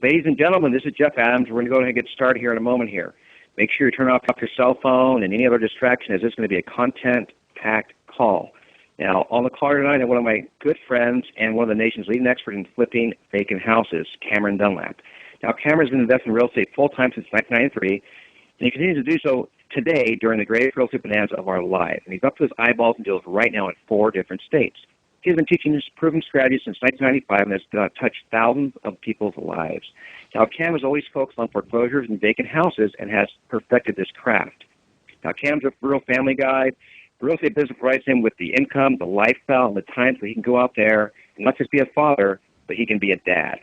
Ladies and gentlemen, this is Jeff Adams. We're going to go ahead and get started here in a moment here. Make sure you turn off your cell phone and any other distraction, as this is going to be a content-packed call. Now, on the call tonight, I have one of my good friends and one of the nation's leading experts in flipping vacant houses, Cameron Dunlap. Now, Cameron's been investing in real estate full-time since 1993, and he continues to do so today during the greatest real estate bonanza of our lives. And he's up to his eyeballs in deals right now in 4 different states. He's been teaching his proven strategy since 1995 and has touched thousands of people's lives. Now, Cam has always focused on foreclosures and vacant houses and has perfected this craft. Now, Cam's a real family guy. The real estate business provides him with the income, the lifestyle, and the time so he can go out there and not just be a father, but he can be a dad.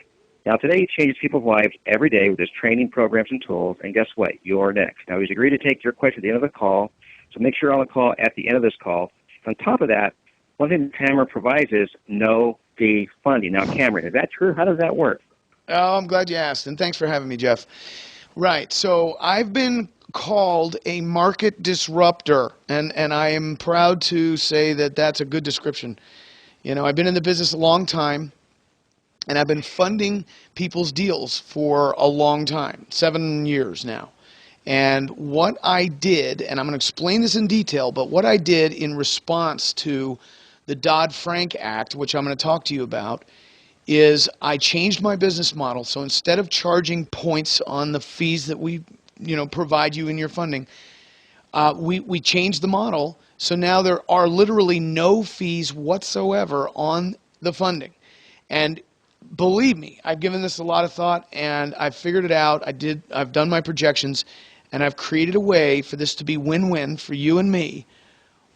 Now, today he changes people's lives every day with his training programs and tools, and guess what? You're next. Now, he's agreed to take your question at the end of the call, so make sure you're on the call at the end of this call. On top of that, one thing Cameron provides is no-fee funding. Now, Cameron, is that true? How does that work? Oh, I'm glad you asked, and thanks for having me, Jeff. Right, so I've been called a market disruptor, and I am proud to say that that's a good description. You know, I've been in the business a long time, and I've been funding people's deals for a long time, 7 years now. And what I did, and I'm going to explain this in detail, but what I did in response to the Dodd-Frank Act, which I'm going to talk to you about, is I changed my business model. So instead of charging points on the fees that we provide you in your funding, we changed the model. So now there are literally no fees whatsoever on the funding. And believe me, I've given this a lot of thought, and I've figured it out. I've done my projections, and I've created a way for this to be win-win for you and me.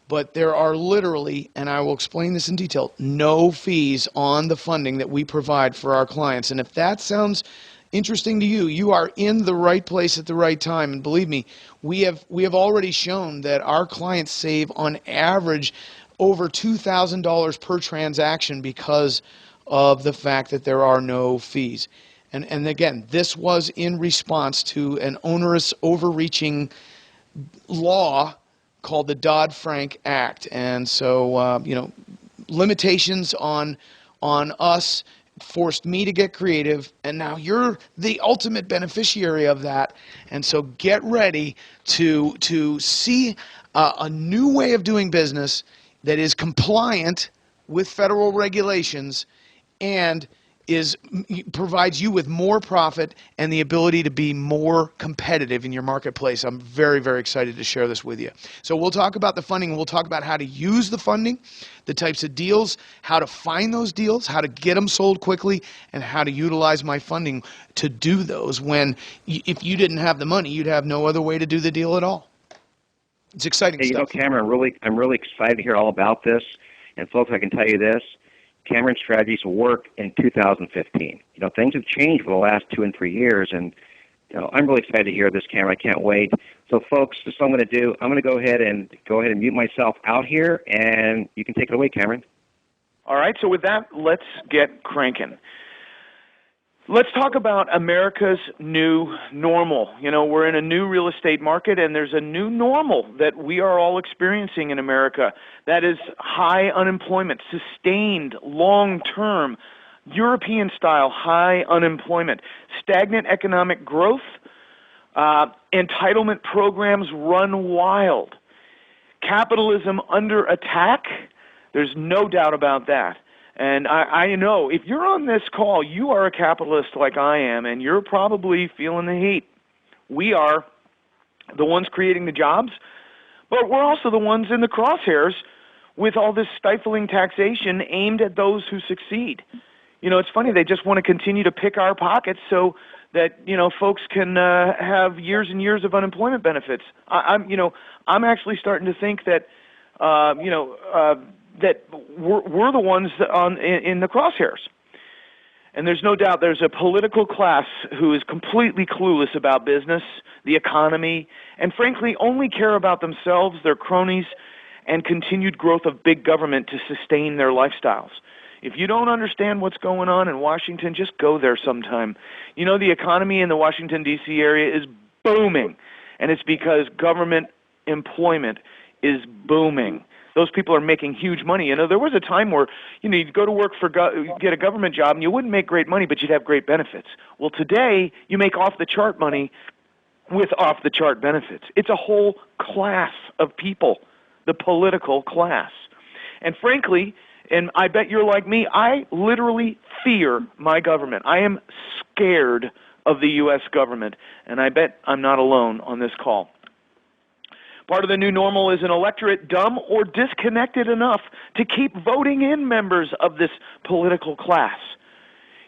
But there are literally, and I will explain this in detail, no fees on the funding that we provide for our clients. And if that sounds interesting to you, you are in the right place at the right time. And believe me, we have already shown that our clients save on average over $2,000 per transaction because of the fact that there are no fees. And again, this was in response to an onerous, overreaching law called the Dodd-Frank Act. And so, limitations on us forced me to get creative, and now you're the ultimate beneficiary of that. And so get ready to see a new way of doing business that is compliant with federal regulations and provides you with more profit and the ability to be more competitive in your marketplace. I'm very, very excited to share this with you. So we'll talk about the funding, and we'll talk about how to use the funding, the types of deals, how to find those deals, how to get them sold quickly, and how to utilize my funding to do those when, if you didn't have the money, you'd have no other way to do the deal at all. It's exciting stuff. You know, Cameron, I'm really excited to hear all about this. And folks, I can tell you this. Cameron's strategies will work in 2015. You know, things have changed for the last 2 and 3 years, and I'm really excited to hear this, Cameron. I can't wait. So, folks, this is what I'm going to do. I'm going to go ahead and mute myself out here, and you can take it away, Cameron. All right. So with that, let's get cranking. Let's talk about America's new normal. You know, we're in a new real estate market, and there's a new normal that we are all experiencing in America. That is high unemployment, sustained, long-term, European-style high unemployment, stagnant economic growth, entitlement programs run wild, capitalism under attack. There's no doubt about that. And I know if you're on this call, you are a capitalist like I am, and you're probably feeling the heat. We are the ones creating the jobs, but we're also the ones in the crosshairs with all this stifling taxation aimed at those who succeed. You know, it's funny, they just want to continue to pick our pockets so that, folks can have years and years of unemployment benefits. I'm actually starting to think that, that we're the ones in the crosshairs. And there's no doubt there's a political class who is completely clueless about business, the economy, and frankly only care about themselves, their cronies, and continued growth of big government to sustain their lifestyles. If you don't understand what's going on in Washington, just go there sometime. You know, the economy in the Washington, D.C. area is booming, and it's because government employment is booming. those people are making huge money. You know, there was a time where, you know, you'd go to work for get a government job and you wouldn't make great money, but you'd have great benefits. Well, today you make off-the-chart money with off-the-chart benefits. It's a whole class of people, the political class. And frankly, and I bet you're like me, I literally fear my government. I am scared of the U.S. government, and I bet I'm not alone on this call. Part of the new normal is an electorate dumb or disconnected enough to keep voting in members of this political class.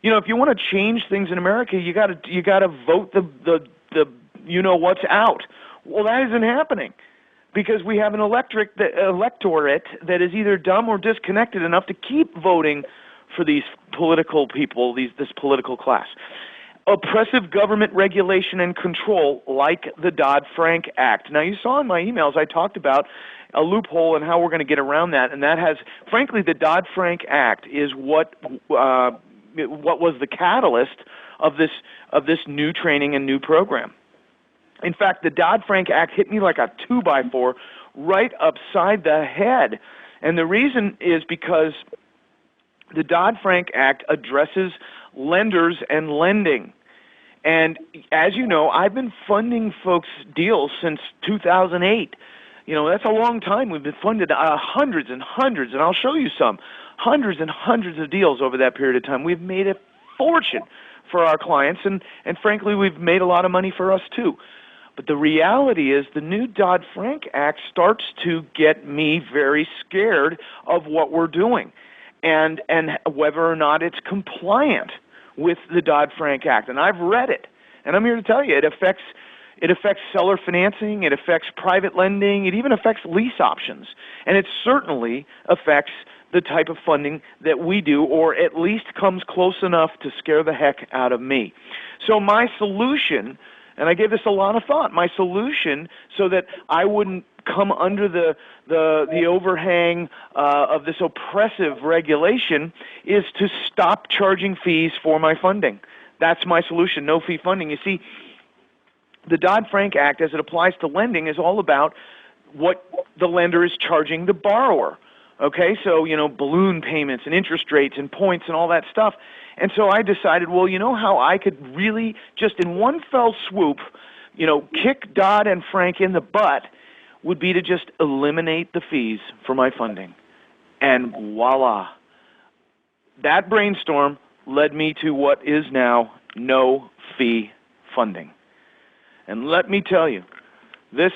You know, if you want to change things in America, you got to vote the you know what's out. Well, that isn't happening because we have an electorate that is either dumb or disconnected enough to keep voting for these political people, this political class. Oppressive government regulation and control like the Dodd-Frank Act. Now, you saw in my emails I talked about a loophole and how we're going to get around that, and that has, frankly, the Dodd-Frank Act is what was the catalyst of this new training and new program. In fact, the Dodd-Frank Act hit me like a 2x4 right upside the head, and the reason is because the Dodd-Frank Act addresses lenders and lending. And as you know, I've been funding folks' deals since 2008. You know, that's a long time. We've been funded hundreds and hundreds, and I'll show you some, hundreds and hundreds of deals over that period of time. We've made a fortune for our clients, and frankly, we've made a lot of money for us too. But the reality is the new Dodd-Frank Act starts to get me very scared of what we're doing and whether or not it's compliant with the Dodd-Frank Act. And I've read it, and I'm here to tell you it affects seller financing, it affects private lending, it even affects lease options, and it certainly affects the type of funding that we do, or at least comes close enough to scare the heck out of me. So my solution, and I gave this a lot of thought, my solution so that I wouldn't come under the overhang of this oppressive regulation is to stop charging fees for my funding. That's my solution, no fee funding. You see, the Dodd-Frank Act, as it applies to lending, is all about what the lender is charging the borrower. Okay, so, you know, balloon payments and interest rates and points and all that stuff. And so I decided, well, you know how I could really just in one fell swoop, you know, kick Dodd and Frank in the butt would be to just eliminate the fees for my funding. And voila. That brainstorm led me to what is now no fee funding. And let me tell you, this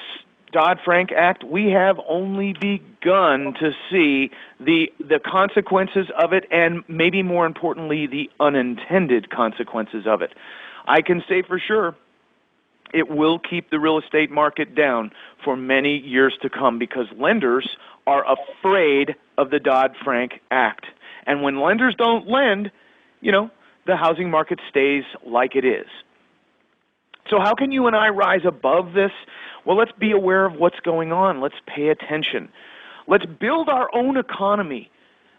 Dodd-Frank Act, we have only begun to see the consequences of it, and maybe more importantly, the unintended consequences of it. I can say for sure it will keep the real estate market down for many years to come because lenders are afraid of the Dodd-Frank Act. And when lenders don't lend, you know, the housing market stays like it is. So how can you and I rise above this? Well, let's be aware of what's going on. Let's pay attention. Let's build our own economy.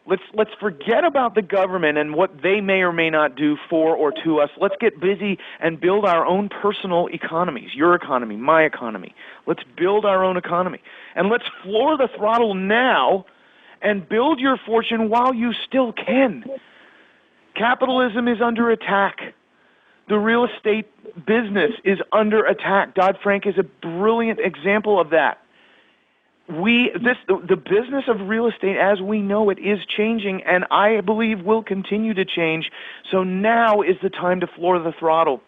Let's forget about the government and what they may or may not do for or to us. Let's get busy and build our own personal economies, your economy, my economy. Let's build our own economy. And let's floor the throttle now and build your fortune while you still can. Capitalism is under attack. The real estate business is under attack. Dodd-Frank is a brilliant example of that. The business of real estate as we know it is changing, and I believe will continue to change. So now is the time to floor the throttle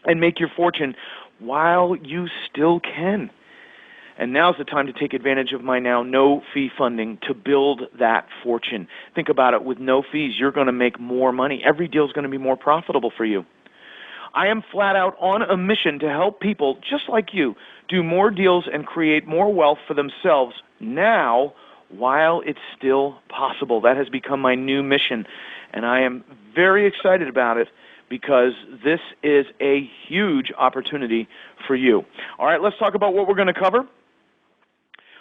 and make your fortune while you still can. And now's the time to take advantage of my now no-fee funding to build that fortune. Think about it. With no fees, you're going to make more money. Every deal is going to be more profitable for you. I am flat out on a mission to help people just like you do more deals and create more wealth for themselves now while it's still possible. That has become my new mission, and I am very excited about it because this is a huge opportunity for you. All right, let's talk about what we're going to cover.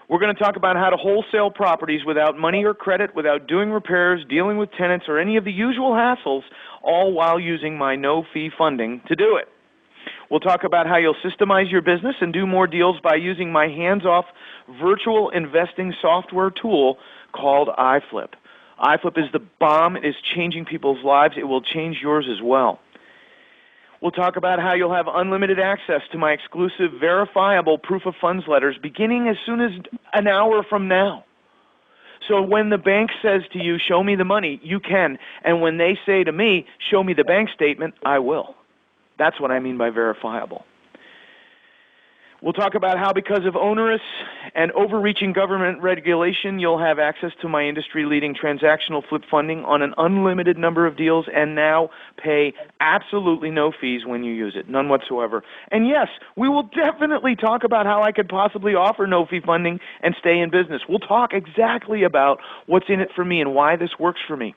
We're going to talk about how to wholesale properties without money or credit, without doing repairs, dealing with tenants, or any of the usual hassles, all while using my no-fee funding to do it. We'll talk about how you'll systemize your business and do more deals by using my hands-off virtual investing software tool called iFlip. iFlip is the bomb. It is changing people's lives. It will change yours as well. We'll talk about how you'll have unlimited access to my exclusive verifiable proof of funds letters beginning as soon as an hour from now. So when the bank says to you, show me the money, you can. And when they say to me, show me the bank statement, I will. That's what I mean by verifiable. We'll talk about how because of onerous and overreaching government regulation, you'll have access to my industry-leading transactional flip funding on an unlimited number of deals and now pay absolutely no fees when you use it, none whatsoever. And yes, we will definitely talk about how I could possibly offer no-fee funding and stay in business. We'll talk exactly about what's in it for me and why this works for me.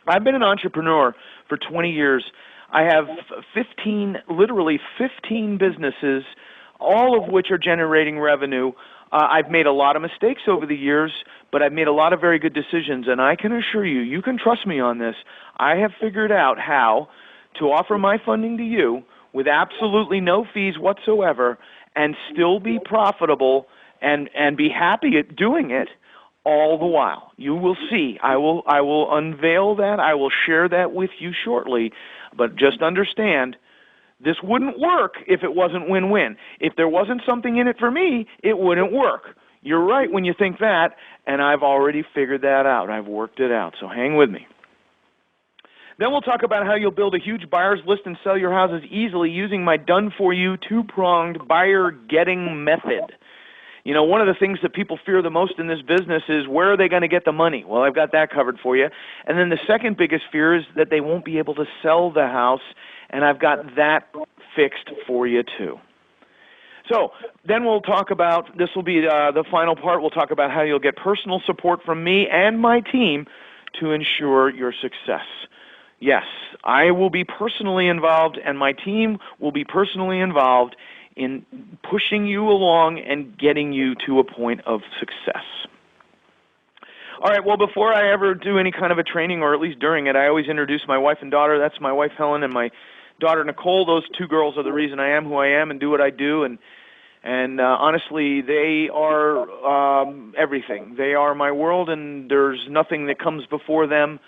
I've been an entrepreneur for 20 years. I have literally 15 businesses, all of which are generating revenue. I've made a lot of mistakes over the years, but I've made a lot of very good decisions, and I can assure you, you can trust me on this. I have figured out how to offer my funding to you with absolutely no fees whatsoever and still be profitable and be happy at doing it all the while. You will see. I will unveil that. I will share that with you shortly, but just understand, this wouldn't work if it wasn't win-win. If there wasn't something in it for me, it wouldn't work. You're right when you think that, and I've already figured that out. I've worked it out, so hang with me. Then we'll talk about how you'll build a huge buyer's list and sell your houses easily using my done-for-you two-pronged buyer-getting method. You know, one of the things that people fear the most in this business is where are they going to get the money? Well, I've got that covered for you. And then the second biggest fear is that they won't be able to sell the house, and I've got that fixed for you too. So then we'll talk about, this will be the final part, we'll talk about how you'll get personal support from me and my team to ensure your success. Yes, I will be personally involved, and my team will be personally involved in pushing you along and getting you to a point of success. All right, well, before I ever do any kind of a training, or at least during it, I always introduce my wife and daughter. That's my wife, Helen, and my daughter, Nicole. Those two girls are the reason I am who I am and do what I do, and honestly, they are everything. They are my world, and there's nothing that comes before them.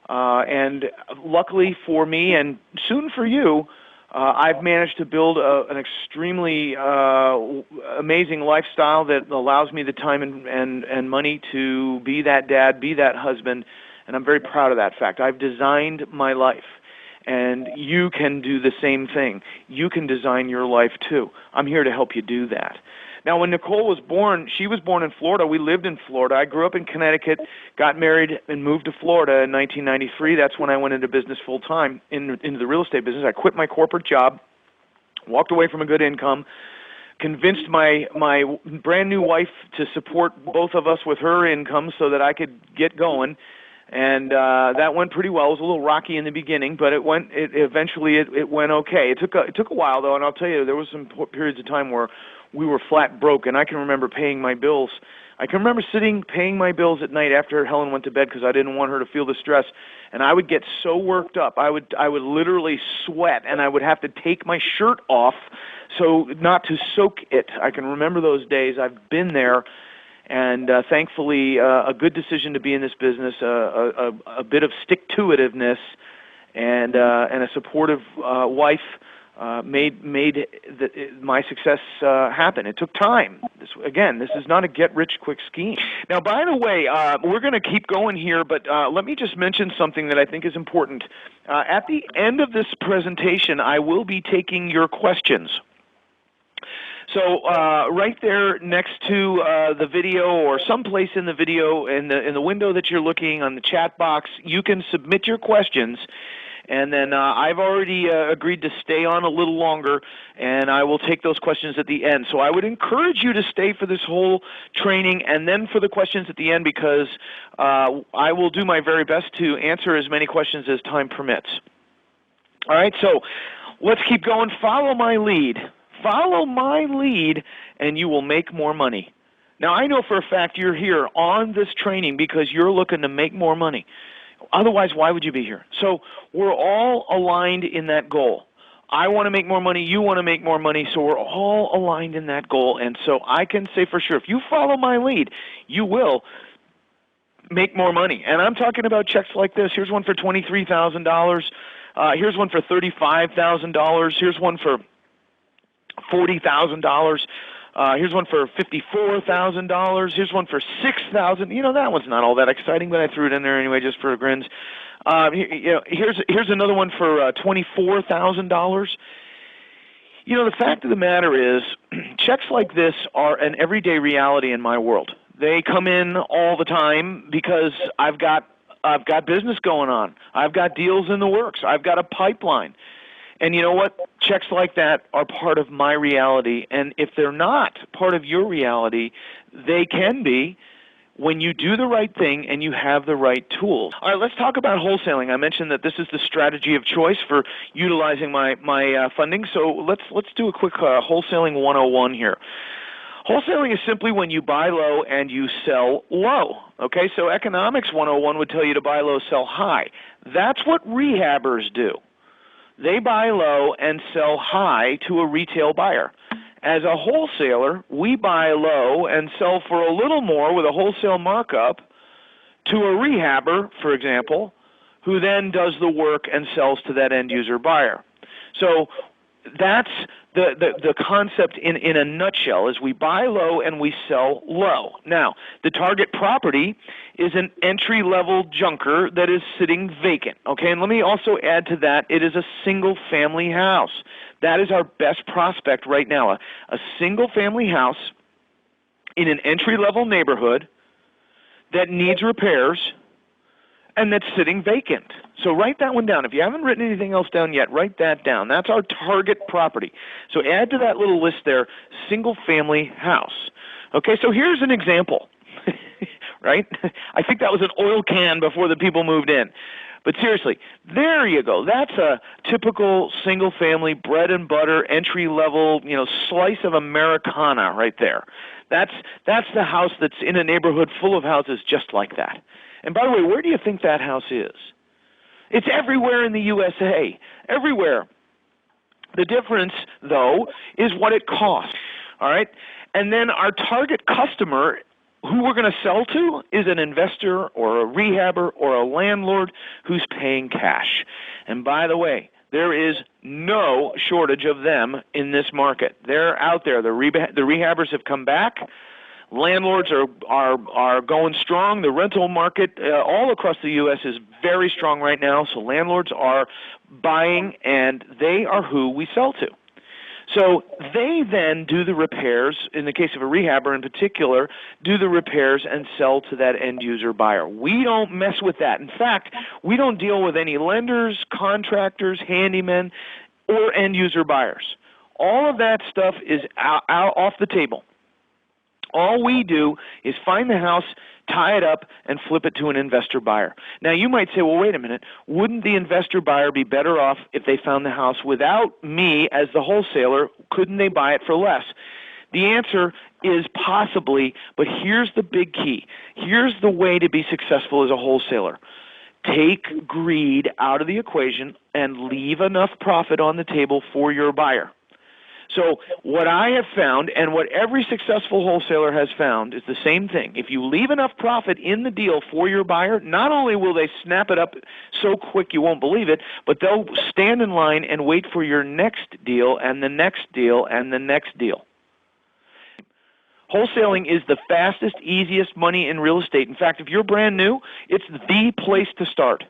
And luckily for me, and soon for you, I've managed to build an extremely amazing lifestyle that allows me the time and money to be that dad, be that husband, and I'm very proud of that fact. I've designed my life, and you can do the same thing. You can design your life too. I'm here to help you do that. Now, when Nicole was born, she was born in Florida. We lived in Florida. I grew up in Connecticut, got married, and moved to Florida in 1993. That's when I went into business full-time, into the real estate business. I quit my corporate job, walked away from a good income, convinced my brand-new wife to support both of us with her income so that I could get going. And that went pretty well. It was a little rocky in the beginning, but eventually it went okay. It took a while, though, and I'll tell you, there was some periods of time where we were flat broke, and I can remember paying my bills. I can remember paying my bills at night after Helen went to bed because I didn't want her to feel the stress, and I would get so worked up. I would literally sweat, and I would have to take my shirt off so not to soak it. I can remember those days. I've been there, and thankfully a good decision to be in this business, a bit of stick-to-itiveness, and a supportive wife made my success happen. It took time. This is not a get-rich-quick scheme. Now, by the way, we're going to keep going here, but let me just mention something that I think is important. At the end of this presentation, I will be taking your questions. So right there next to the video, or someplace in the video, in the window that you're looking on the chat box, you can submit your questions. And then I've already agreed to stay on a little longer, and I will take those questions at the end. So I would encourage you to stay for this whole training and then for the questions at the end, because I will do my very best to answer as many questions as time permits. All right, so let's keep going. Follow my lead. Follow my lead, and you will make more money. Now, I know for a fact you're here on this training because you're looking to make more money. Otherwise, why would you be here? So we're all aligned in that goal. I want to make more money, you want to make more money, so we're all aligned in that goal. And so I can say for sure, if you follow my lead, you will make more money. And I'm talking about checks like this. Here's one for $23,000. Here's one for $35,000. Here's one for $40,000. Here's one for $54,000. Here's one for $6,000. You know, that one's not all that exciting, but I threw it in there anyway just for grins. Here's another one for $24,000. You know, the fact of the matter is, checks like this are an everyday reality in my world. They come in all the time because I've got business going on. I've got deals in the works. I've got a pipeline. And you know what? Checks like that are part of my reality. And if they're not part of your reality, they can be when you do the right thing and you have the right tools. All right, let's talk about wholesaling. I mentioned that this is the strategy of choice for utilizing my funding. So let's do a quick wholesaling 101 here. Wholesaling is simply when you buy low and you sell low. Okay, so economics 101 would tell you to buy low, sell high. That's what rehabbers do. They buy low and sell high to a retail buyer. As a wholesaler, we buy low and sell for a little more with a wholesale markup to a rehabber, for example, who then does the work and sells to that end user buyer. So that's the concept in a nutshell, is we buy low and we sell low. Now, the target property is an entry-level junker that is sitting vacant. Okay, and let me also add to that, it is a single-family house. That is our best prospect right now, a single-family house in an entry-level neighborhood that needs repairs and that's sitting vacant. So write that one down. If you haven't written anything else down yet, write that down. That's our target property. So add to that little list there, single-family house. Okay, so here's an example, right? I think that was an oil can before the people moved in. But seriously, there you go. That's a typical single-family bread and butter entry-level, slice of Americana right there. That's the house that's in a neighborhood full of houses just like that. And by the way, where do you think that house is? It's everywhere in the USA, everywhere. The difference, though, is what it costs, all right? And then our target customer, who we're going to sell to, is an investor or a rehabber or a landlord who's paying cash. And by the way, there is no shortage of them in this market. They're out there. The rehabbers have come back. Landlords are going strong. The rental market all across the U.S. is very strong right now, so landlords are buying, and they are who we sell to. So they then do the repairs, in the case of a rehabber in particular, do the repairs and sell to that end-user buyer. We don't mess with that. In fact, we don't deal with any lenders, contractors, handymen, or end-user buyers. All of that stuff is out off the table. All we do is find the house, tie it up, and flip it to an investor buyer. Now, you might say, well, wait a minute. Wouldn't the investor buyer be better off if they found the house without me as the wholesaler? Couldn't they buy it for less? The answer is possibly, but here's the big key. Here's the way to be successful as a wholesaler. Take greed out of the equation and leave enough profit on the table for your buyer. So what I have found, and what every successful wholesaler has found, is the same thing. If you leave enough profit in the deal for your buyer, not only will they snap it up so quick you won't believe it, but they'll stand in line and wait for your next deal and the next deal and the next deal. Wholesaling is the fastest, easiest money in real estate. In fact, if you're brand new, it's the place to start.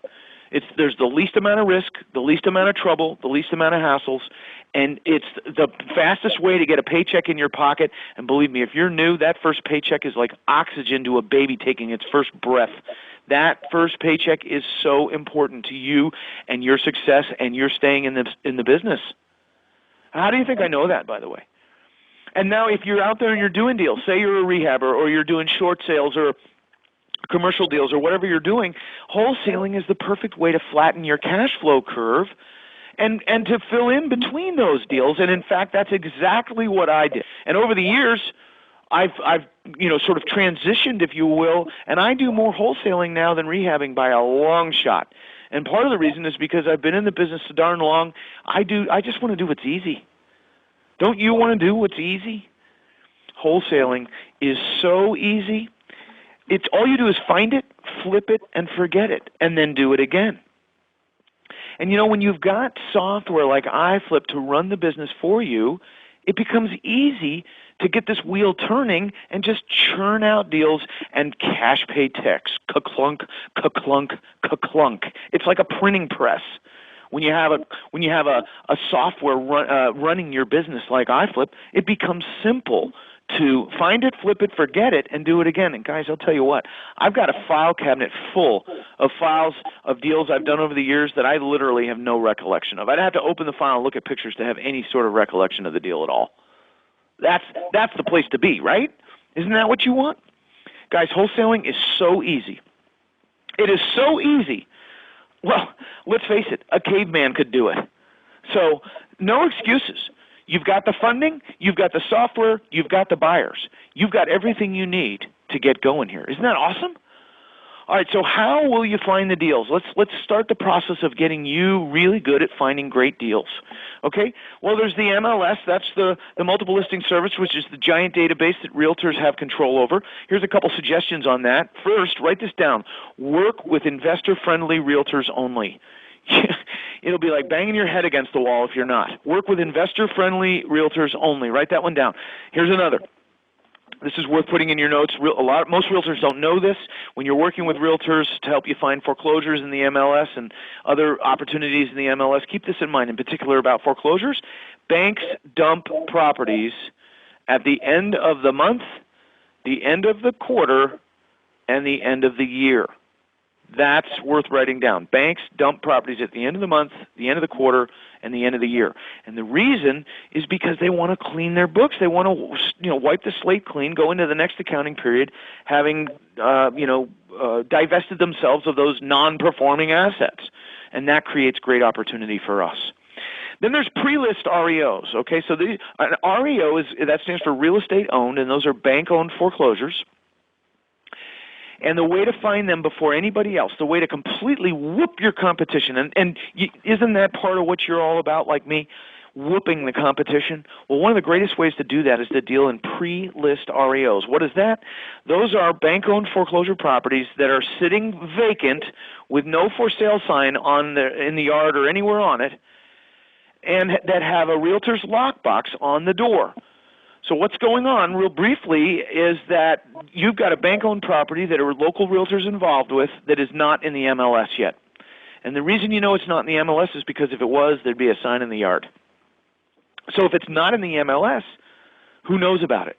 There's the least amount of risk, the least amount of trouble, the least amount of hassles, and it's the fastest way to get a paycheck in your pocket. And believe me, if you're new, that first paycheck is like oxygen to a baby taking its first breath. That first paycheck is so important to you and your success and your staying in the business. How do you think I know that, by the way? And now if you're out there and you're doing deals, say you're a rehabber or you're doing short sales or commercial deals or whatever you're doing, wholesaling is the perfect way to flatten your cash flow curve and to fill in between those deals. And in fact, that's exactly what I did. And over the years, I've sort of transitioned, if you will, and I do more wholesaling now than rehabbing by a long shot. And part of the reason is because I've been in the business so darn long, I just want to do what's easy. Don't you want to do what's easy? Wholesaling is so easy. It's all you do is find it, flip it, and forget it, and then do it again. And when you've got software like iFlip to run the business for you, it becomes easy to get this wheel turning and just churn out deals and cash pay checks. Ka-clunk, ka-clunk, ka-clunk. It's like a printing press. When you have a software running your business like iFlip, it becomes simple to find it, flip it, forget it, and do it again. And guys, I'll tell you what, I've got a file cabinet full of files of deals I've done over the years that I literally have no recollection of. I'd have to open the file and look at pictures to have any sort of recollection of the deal at all. That's the place to be, right? Isn't that what you want? Guys, wholesaling is so easy. It is so easy. Well, let's face it, a caveman could do it. So no excuses. You've got the funding, you've got the software, you've got the buyers. You've got everything you need to get going here. Isn't that awesome? All right, so how will you find the deals? Let's start the process of getting you really good at finding great deals. Okay? Well, there's the MLS. That's the multiple listing service, which is the giant database that realtors have control over. Here's a couple suggestions on that. First, write this down. Work with investor-friendly realtors only. It'll be like banging your head against the wall if you're not. Work with investor-friendly realtors only. Write that one down. Here's another. This is worth putting in your notes. Most realtors don't know this. When you're working with realtors to help you find foreclosures in the MLS and other opportunities in the MLS, keep this in mind, in particular about foreclosures. Banks dump properties at the end of the month, the end of the quarter, and the end of the year. That's worth writing down. Banks dump properties at the end of the month, the end of the quarter, and the end of the year. And the reason is because they want to clean their books. They want to, wipe the slate clean, go into the next accounting period, having, divested themselves of those non-performing assets. And that creates great opportunity for us. Then there's pre-list REOs. Okay, so an REO that stands for real estate owned, and those are bank-owned foreclosures. And the way to find them before anybody else, the way to completely whoop your competition, and isn't that part of what you're all about, like me, whooping the competition? Well, one of the greatest ways to do that is to deal in pre-list REOs. What is that? Those are bank-owned foreclosure properties that are sitting vacant with no for sale sign in the yard or anywhere on it, and that have a realtor's lockbox on the door. So what's going on, real briefly, is that you've got a bank-owned property that are local realtors involved with that is not in the MLS yet. And the reason you know it's not in the MLS is because if it was, there'd be a sign in the yard. So if it's not in the MLS, who knows about it?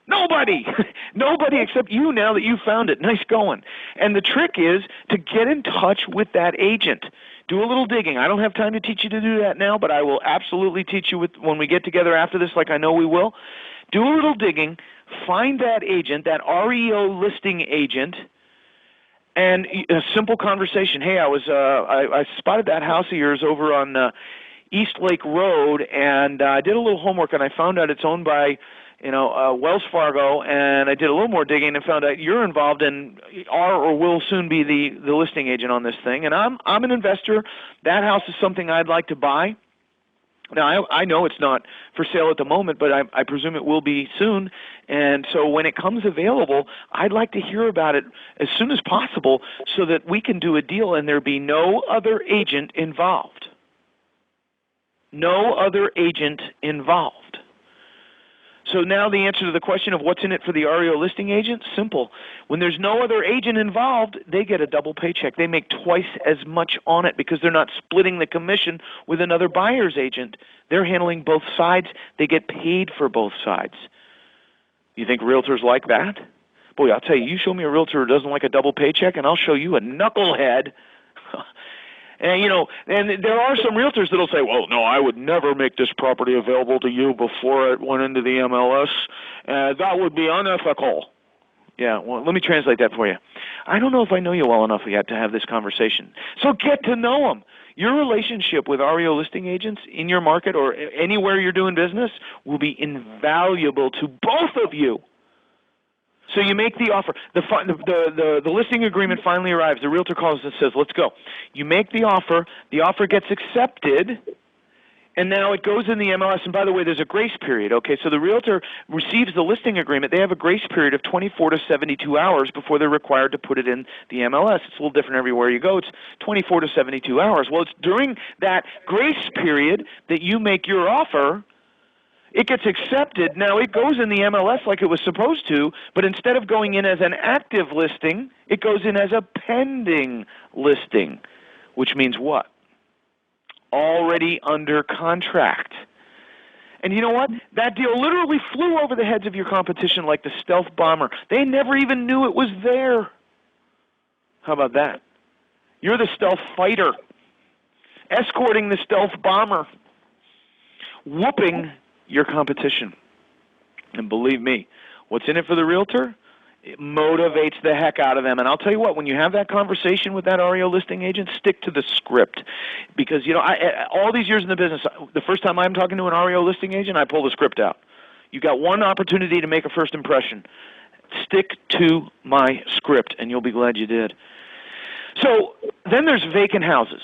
Nobody! Nobody except you now that you found it. Nice going. And the trick is to get in touch with that agent. Do a little digging. I don't have time to teach you to do that now, but I will absolutely teach you when we get together after this, like I know we will. Do a little digging. Find that agent, that REO listing agent, and a simple conversation. Hey, I spotted that house of yours over on East Lake Road, and I did a little homework, and I found out it's owned by Wells Fargo, and I did a little more digging and found out you're involved and are or will soon be the listing agent on this thing. And I'm an investor. That house is something I'd like to buy. Now, I know it's not for sale at the moment, but I presume it will be soon. And so when it comes available, I'd like to hear about it as soon as possible so that we can do a deal and there be no other agent involved. No other agent involved. So now the answer to the question of what's in it for the REO listing agent, simple. When there's no other agent involved, they get a double paycheck. They make twice as much on it because they're not splitting the commission with another buyer's agent. They're handling both sides. They get paid for both sides. You think realtors like that? Boy, I'll tell you, you show me a realtor who doesn't like a double paycheck, and I'll show you a knucklehead. And there are some realtors that'll say, well, no, I would never make this property available to you before it went into the MLS. That would be unethical. Yeah, well, let me translate that for you. I don't know if I know you well enough yet to have this conversation. So get to know them. Your relationship with REO listing agents in your market or anywhere you're doing business will be invaluable to both of you. So you make the offer. The listing agreement finally arrives. The realtor calls and says, let's go. You make the offer. The offer gets accepted. And now it goes in the MLS, and by the way, there's a grace period, okay? So the realtor receives the listing agreement. They have a grace period of 24 to 72 hours before they're required to put it in the MLS. It's a little different everywhere you go. It's 24 to 72 hours. Well, it's during that grace period that you make your offer, it gets accepted. Now, it goes in the MLS like it was supposed to, but instead of going in as an active listing, it goes in as a pending listing, which means what? Already under contract. And you know what? That deal literally flew over the heads of your competition like the stealth bomber. They never even knew it was there. How about that? You're the stealth fighter, escorting the stealth bomber, whooping your competition. And believe me, what's in it for the realtor? It motivates the heck out of them. And I'll tell you what, when you have that conversation with that REO listing agent, stick to the script. Because, you know, all these years in the business, the first time I'm talking to an REO listing agent, I pull the script out. You got one opportunity to make a first impression. Stick to my script, and you'll be glad you did. So then there's vacant houses.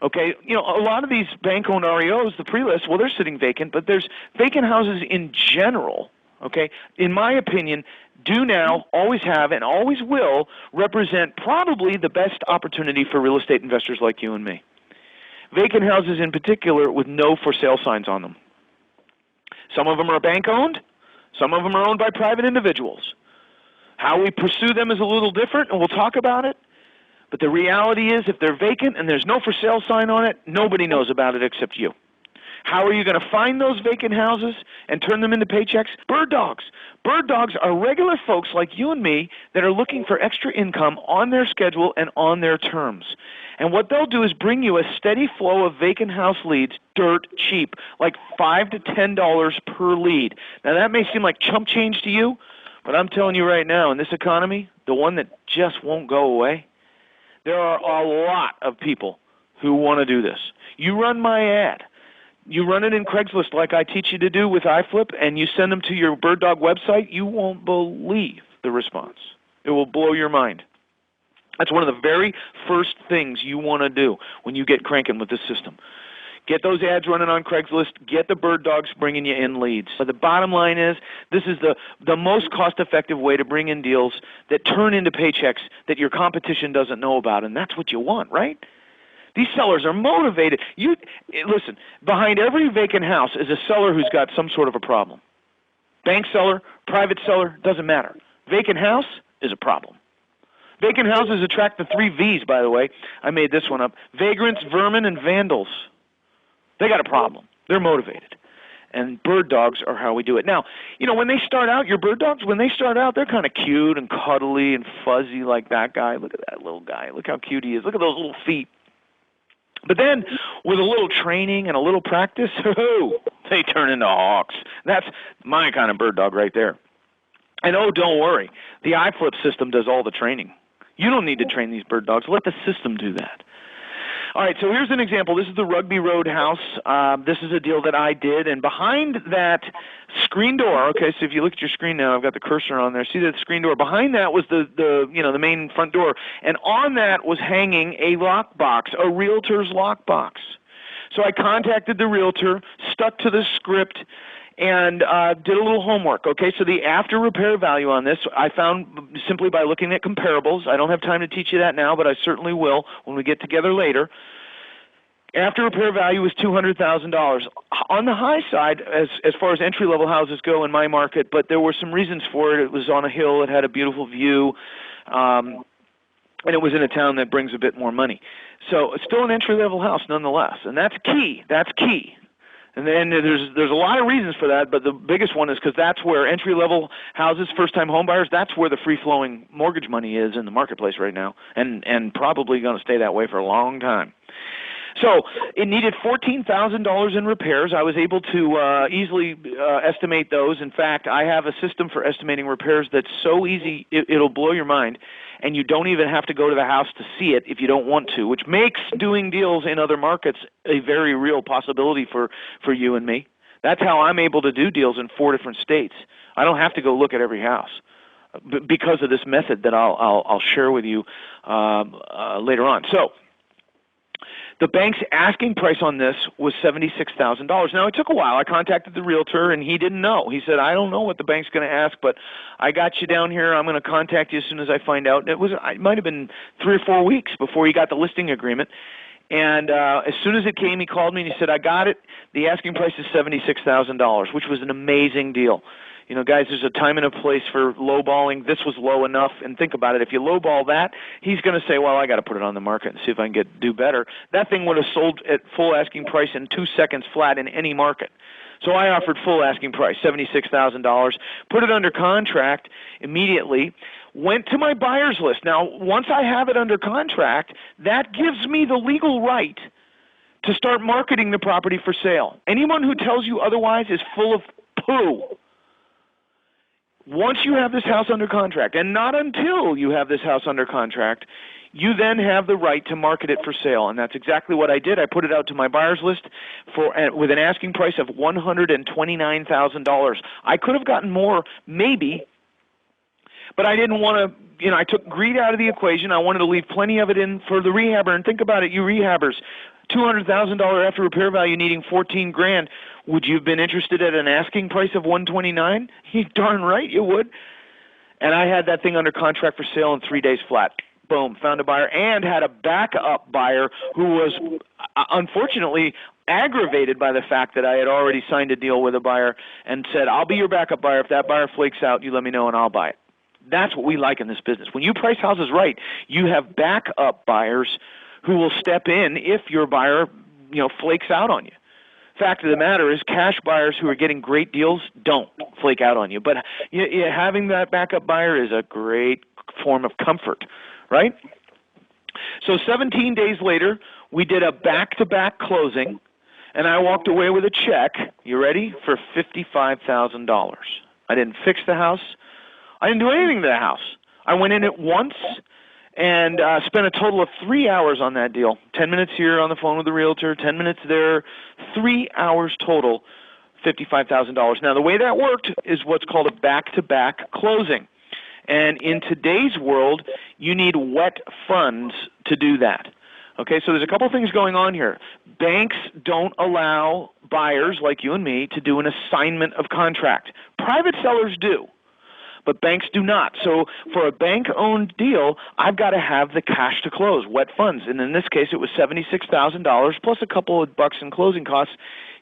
Okay, you know, a lot of these bank-owned REOs, the pre-list, well, they're sitting vacant, but there's vacant houses in general. Okay, in my opinion, do now, always have, and always will represent probably the best opportunity for real estate investors like you and me. Vacant houses in particular with no for sale signs on them. Some of them are bank-owned. Some of them are owned by private individuals. How we pursue them is a little different, and we'll talk about it. But the reality is if they're vacant and there's no for sale sign on it, nobody knows about it except you. How are you going to find those vacant houses and turn them into paychecks? Bird dogs. Bird dogs are regular folks like you and me that are looking for extra income on their schedule and on their terms. And what they'll do is bring you a steady flow of vacant house leads dirt cheap, like $5 to $10 per lead. Now that may seem like chump change to you, but I'm telling you right now, in this economy, the one that just won't go away, there are a lot of people who want to do this. You run my ad. You run it in Craigslist like I teach you to do with iFlip, and you send them to your Bird Dog website, you won't believe the response. It will blow your mind. That's one of the very first things you want to do when you get cranking with this system. Get those ads running on Craigslist. Get the Bird Dogs bringing you in leads. So the bottom line is this is the most cost-effective way to bring in deals that turn into paychecks that your competition doesn't know about, and that's what you want, right? These sellers are motivated. Listen, behind every vacant house is a seller who's got some sort of a problem. Bank seller, private seller, doesn't matter. Vacant house is a problem. Vacant houses attract the 3 V's, by the way. I made this one up. Vagrants, vermin, and vandals. They got a problem. They're motivated. And bird dogs are how we do it. Now, you know, when they start out, your bird dogs, when they start out, they're kind of cute and cuddly and fuzzy like that guy. Look at that little guy. Look how cute he is. Look at those little feet. But then, with a little training and a little practice, they turn into hawks. That's my kind of bird dog right there. And oh, don't worry. The iFlip system does all the training. You don't need to train these bird dogs. Let the system do that. All right, so here's an example. This is the Rugby Road house. This is a deal that I did, and behind that screen door, okay, so if you look at your screen now, I've got the cursor on there. See that screen door? Behind that was the main front door, and on that was hanging a lockbox, a realtor's lockbox. So I contacted the realtor, stuck to the script, and did a little homework, okay? So the after repair value on this, I found simply by looking at comparables. I don't have time to teach you that now, but I certainly will when we get together later. After repair value was $200,000. On the high side, as far as entry-level houses go in my market, but there were some reasons for it. It was on a hill. It had a beautiful view, and it was in a town that brings a bit more money. So it's still an entry-level house nonetheless, and that's key. That's key. And then there's a lot of reasons for that, but the biggest one is because that's where entry-level houses, first-time home buyers, that's where the free-flowing mortgage money is in the marketplace right now, and probably going to stay that way for a long time. So it needed $14,000 in repairs. I was able to easily estimate those. In fact, I have a system for estimating repairs that's so easy it'll blow your mind, and you don't even have to go to the house to see it if you don't want to, which makes doing deals in other markets a very real possibility for you and me. That's how I'm able to do deals in 4 different states. I don't have to go look at every house. because of this method that I'll share with you later on. So the bank's asking price on this was $76,000. Now, it took a while. I contacted the realtor, and he didn't know. He said, I don't know what the bank's going to ask, but I got you down here. I'm going to contact you as soon as I find out. It might have been 3 or 4 weeks before he got the listing agreement. And as soon as it came, he called me and he said, I got it. The asking price is $76,000, which was an amazing deal. You know, guys, there's a time and a place for lowballing. This was low enough. And think about it. If you lowball that, he's going to say, well, I got to put it on the market and see if I can do better. That thing would have sold at full asking price in 2 seconds flat in any market. So I offered full asking price, $76,000, put it under contract immediately, went to my buyer's list. Now, once I have it under contract, that gives me the legal right to start marketing the property for sale. Anyone who tells you otherwise is full of poo. Once you have this house under contract, and not until you have this house under contract, you then have the right to market it for sale, and that's exactly what I did. I put it out to my buyer's list with an asking price of $129,000. I could have gotten more, maybe, but I didn't want to, I took greed out of the equation. I wanted to leave plenty of it in for the rehabber, and think about it, you rehabbers, $200,000 after repair value needing $14,000. Would you have been interested at an asking price of $129,000? You darn right you would. And I had that thing under contract for sale in 3 days flat. Boom, found a buyer, and had a backup buyer who was unfortunately aggravated by the fact that I had already signed a deal with a buyer and said, I'll be your backup buyer. If that buyer flakes out, you let me know and I'll buy it. That's what we like in this business. When you price houses right, you have backup buyers who will step in if your buyer, flakes out on you. Fact of the matter is, cash buyers who are getting great deals don't flake out on you. But having that backup buyer is a great form of comfort, right? So 17 days later, we did a back-to-back closing, and I walked away with a check, you ready, for $55,000. I didn't fix the house. I didn't do anything to the house. I went in it once and spent a total of 3 hours on that deal. 10 minutes here on the phone with the realtor, 10 minutes there, 3 hours total, $55,000. Now, the way that worked is what's called a back-to-back closing. And in today's world, you need wet funds to do that. Okay, so there's a couple things going on here. Banks don't allow buyers like you and me to do an assignment of contract. Private sellers do, but banks do not. So for a bank-owned deal, I've got to have the cash to close, wet funds. And in this case, it was $76,000 plus a couple of bucks in closing costs.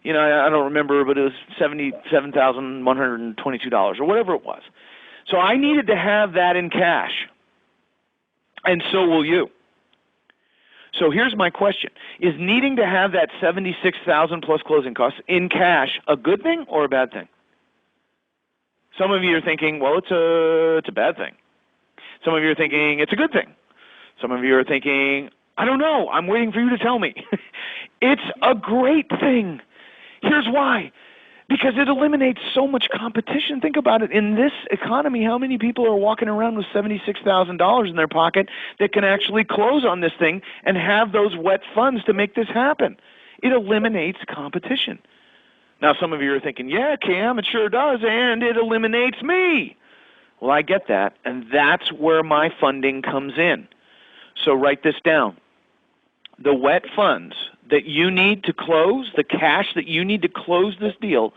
I don't remember, but it was $77,122 or whatever it was. So I needed to have that in cash, and so will you. So here's my question. Is needing to have that $76,000 plus closing costs in cash a good thing or a bad thing? Some of you are thinking, well, it's a bad thing. Some of you are thinking it's a good thing. Some of you are thinking, I don't know, I'm waiting for you to tell me. It's a great thing. Here's why. Because it eliminates so much competition. Think about it. In this economy, how many people are walking around with $76,000 in their pocket that can actually close on this thing and have those wet funds to make this happen? It eliminates competition. Now, some of you are thinking, yeah, Cam, it sure does, and it eliminates me. Well, I get that, and that's where my funding comes in. So write this down. The wet funds that you need to close, the cash that you need to close this deal,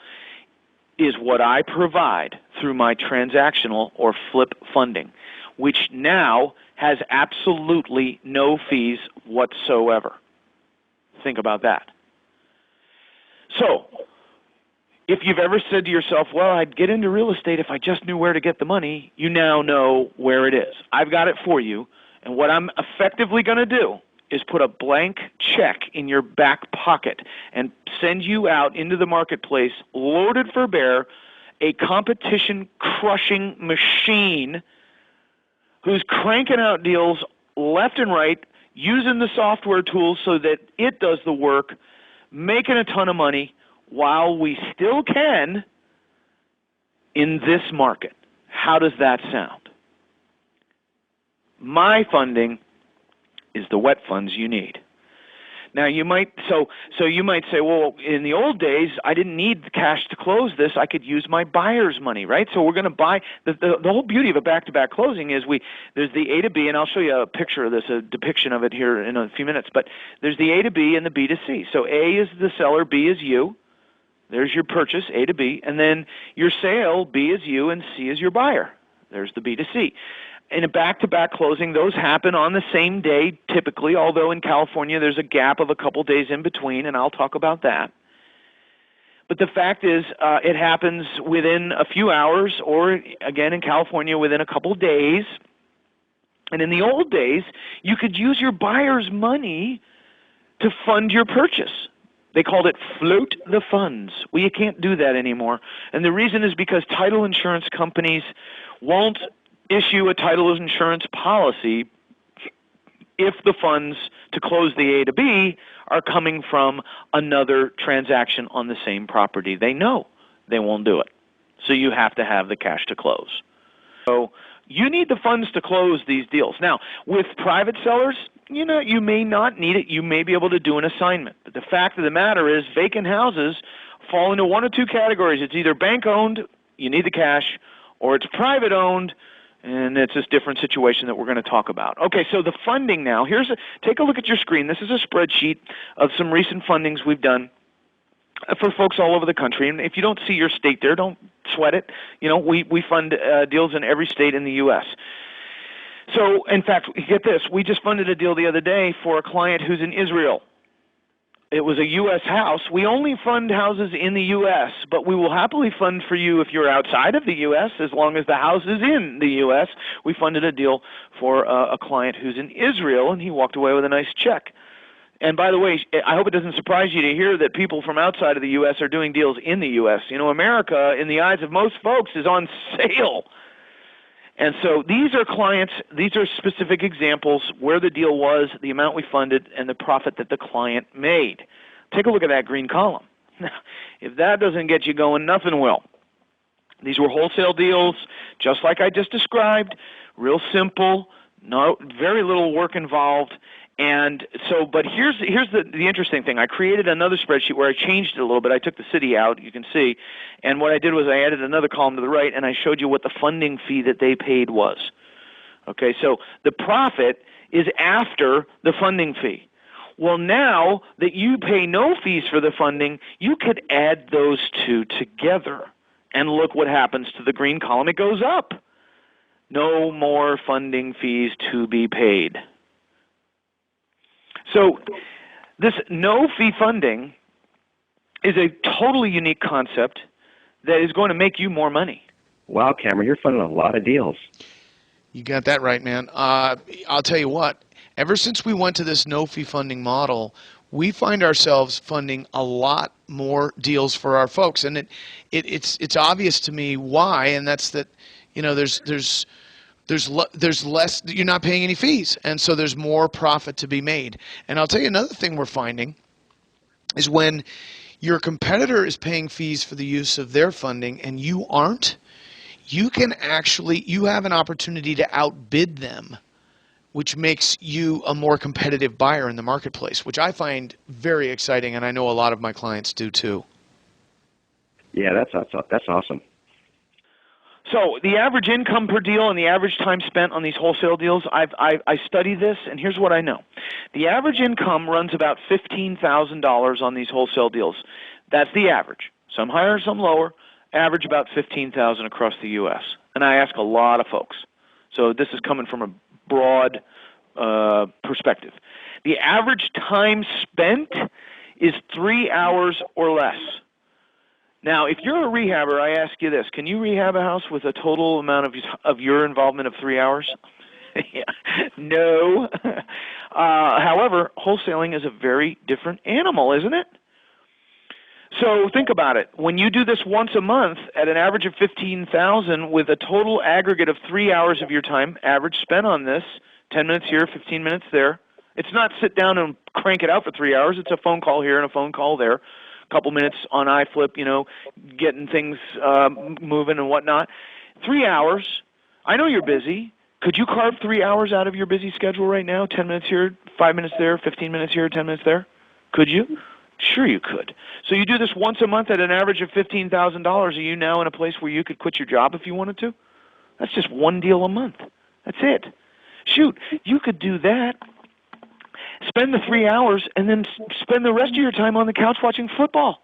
is what I provide through my transactional or flip funding, which now has absolutely no fees whatsoever. Think about that. So, if you've ever said to yourself, well, I'd get into real estate if I just knew where to get the money, you now know where it is. I've got it for you, and what I'm effectively going to do is put a blank check in your back pocket and send you out into the marketplace, loaded for bear, a competition-crushing machine who's cranking out deals left and right, using the software tools so that it does the work, making a ton of money while we still can in this market. How does that sound? My funding is the wet funds you need. Now you might you might say, well, in the old days, I didn't need the cash to close this. I could use my buyer's money, right? So we're going to buy. The whole beauty of a back-to-back closing is there's the A to B, and I'll show you a picture of this, a depiction of it here in a few minutes. But there's the A to B and the B to C. So A is the seller, B is you. There's your purchase, A to B, and then your sale, B is you, and C is your buyer. There's the B to C. In a back-to-back closing, those happen on the same day typically, although in California there's a gap of a couple days in between, and I'll talk about that. But the fact is, it happens within a few hours, or again in California within a couple days. And in the old days, you could use your buyer's money to fund your purchase. They called it float the funds. Well, you can't do that anymore. And the reason is because title insurance companies won't issue a title insurance policy if the funds to close the A to B are coming from another transaction on the same property. They know they won't do it. So you have to have the cash to close. So you need the funds to close these deals. Now, with private sellers, you may not need it. You may be able to do an assignment. But the fact of the matter is vacant houses fall into one of two categories. It's either bank-owned, you need the cash, or it's private-owned, and it's this different situation that we're going to talk about. Okay, so the funding now. Take a look at your screen. This is a spreadsheet of some recent fundings we've done for folks all over the country. And if you don't see your state there, don't sweat it. We fund deals in every state in the U.S. So, in fact, get this. We just funded a deal the other day for a client who's in Israel. It was a U.S. house. We only fund houses in the U.S., but we will happily fund for you if you're outside of the U.S., as long as the house is in the U.S. We funded a deal for a client who's in Israel, and he walked away with a nice check. And by the way, I hope it doesn't surprise you to hear that people from outside of the U.S. are doing deals in the U.S. America, in the eyes of most folks, is on sale. And so these are clients, these are specific examples where the deal was, the amount we funded, and the profit that the client made. Take a look at that green column. If that doesn't get you going, nothing will. These were wholesale deals, just like I just described, real simple, very little work involved. And so, but here's the interesting thing. I created another spreadsheet where I changed it a little bit. I took the city out, you can see, and what I did was I added another column to the right, and I showed you what the funding fee that they paid was. Okay, so the profit is after the funding fee. Well, now that you pay no fees for the funding, you could add those two together, and look what happens to the green column. It goes up. No more funding fees to be paid. So this no-fee funding is a totally unique concept that is going to make you more money. Wow, Cameron, you're funding a lot of deals. You got that right, man. I'll tell you what, ever since we went to this no-fee funding model, we find ourselves funding a lot more deals for our folks. And it's obvious to me why, and that's that, there's less, you're not paying any fees, and so there's more profit to be made. And I'll tell you another thing we're finding is when your competitor is paying fees for the use of their funding and you aren't, you have an opportunity to outbid them, which makes you a more competitive buyer in the marketplace, which I find very exciting, and I know a lot of my clients do too. Yeah, that's awesome. So the average income per deal and the average time spent on these wholesale deals, I study this, and here's what I know. The average income runs about $15,000 on these wholesale deals. That's the average. Some higher, some lower. Average about $15,000 across the U.S. And I ask a lot of folks. So this is coming from a broad perspective. The average time spent is 3 hours or less. Now, if you're a rehabber, I ask you this. Can you rehab a house with a total amount of your involvement of 3 hours? No. However, wholesaling is a very different animal, isn't it? So think about it. When you do this once a month at an average of $15,000 with a total aggregate of 3 hours of your time, average spent on this, 10 minutes here, 15 minutes there. It's not sit down and crank it out for 3 hours. It's a phone call here and a phone call there. Couple minutes on iFlip, getting things moving and whatnot. 3 hours. I know you're busy. Could you carve 3 hours out of your busy schedule right now? 10 minutes here, 5 minutes there, 15 minutes here, 10 minutes there? Could you? Sure you could. So you do this once a month at an average of $15,000. Are you now in a place where you could quit your job if you wanted to? That's just one deal a month. That's it. Shoot, you could do that, spend the 3 hours, and then spend the rest of your time on the couch watching football.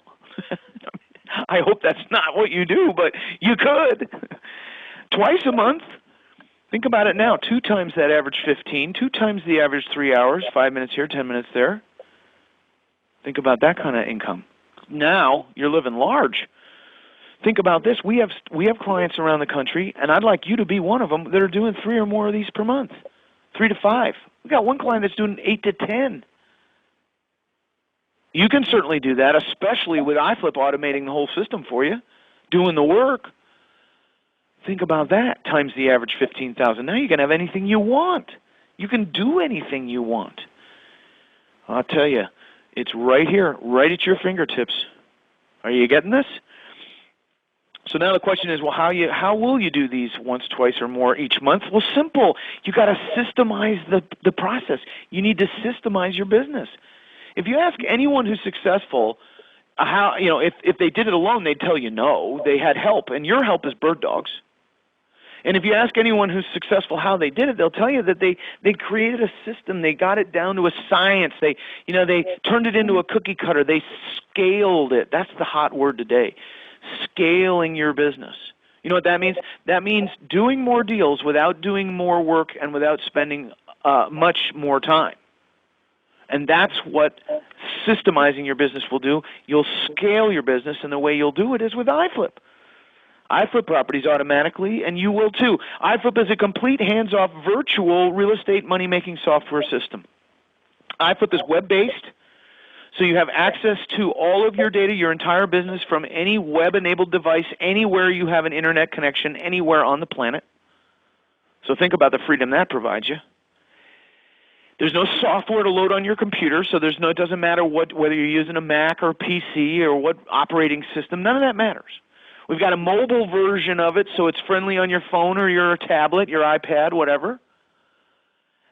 I hope that's not what you do, but you could. Twice a month. Think about it now. 2 times that average 15, 2 times the average 3 hours, 5 minutes here, 10 minutes there. Think about that kind of income. Now you're living large. Think about this. We have clients around the country, and I'd like you to be one of them, that are doing 3 or more of these per month, 3 to 5. We got one client that's doing 8 to 10. You can certainly do that, especially with iFlip automating the whole system for you, doing the work. Think about that times the average 15,000. Now you can have anything you want. You can do anything you want. I'll tell you, it's right here, right at your fingertips. Are you getting this? So now the question is, well, how will you do these once, twice, or more each month? Well, simple. You got to systemize the process. You need to systemize your business. If you ask anyone who's successful, if they did it alone, they'd tell you no. They had help, and your help is bird dogs. And if you ask anyone who's successful how they did it, they'll tell you that they created a system. They got it down to a science. They turned it into a cookie cutter. They scaled it. That's the hot word today. Scaling your business. You know what that means? That means doing more deals without doing more work and without spending much more time. And that's what systemizing your business will do. You'll scale your business, and the way you'll do it is with iFlip. iFlip properties automatically, and you will too. iFlip is a complete hands-off virtual real estate money-making software system. iFlip is web-based, so you have access to all of your data, your entire business, from any web-enabled device, anywhere you have an internet connection, anywhere on the planet. So think about the freedom that provides you. There's no software to load on your computer, so it doesn't matter whether you're using a Mac or PC or what operating system. None of that matters. We've got a mobile version of it, so it's friendly on your phone or your tablet, your iPad, whatever.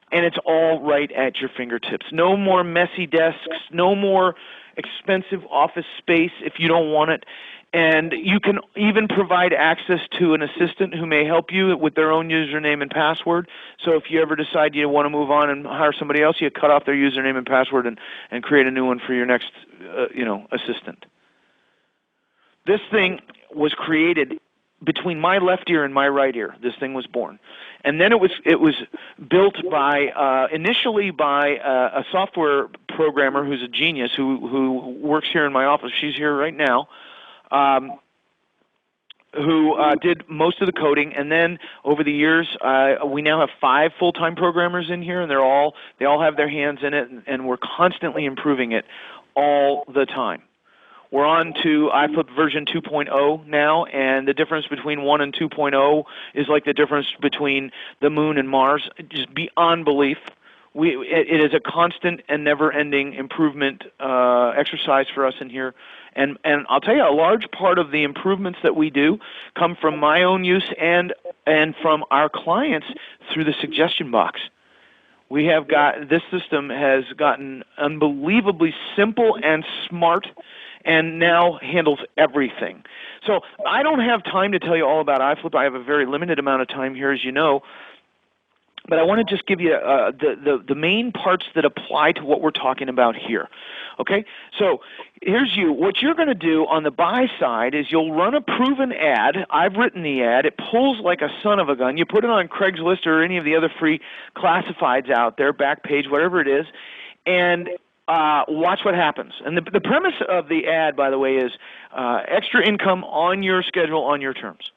And it's all right at your fingertips. No more messy desks, no more expensive office space if you don't want it. And you can even provide access to an assistant who may help you with their own username and password. So if you ever decide you want to move on and hire somebody else, you cut off their username and password and create a new one for your next assistant. This thing was created between my left ear and my right ear. This thing was born. And then it was built initially by a software programmer who's a genius who works here in my office. She's here right now. Who did most of the coding, and then over the years, we now have 5 full-time programmers in here, and they all have their hands in it, and we're constantly improving it all the time. We're on to iFlip version 2.0 now, and the difference between 1 and 2.0 is like the difference between the moon and Mars, just beyond belief. It is a constant and never-ending improvement exercise for us in here. And I'll tell you, a large part of the improvements that we do come from my own use and from our clients through the suggestion box. This system has gotten unbelievably simple and smart, and now handles everything. So I don't have time to tell you all about iFlip. I have a very limited amount of time here, as you know. But I want to just give you the main parts that apply to what we're talking about here. Okay? So what you're going to do on the buy side is you'll run a proven ad. I've written the ad. It pulls like a son of a gun. You put it on Craigslist or any of the other free classifieds out there, Backpage, whatever it is, and watch what happens. And the premise of the ad, by the way, is extra income on your schedule, on your terms.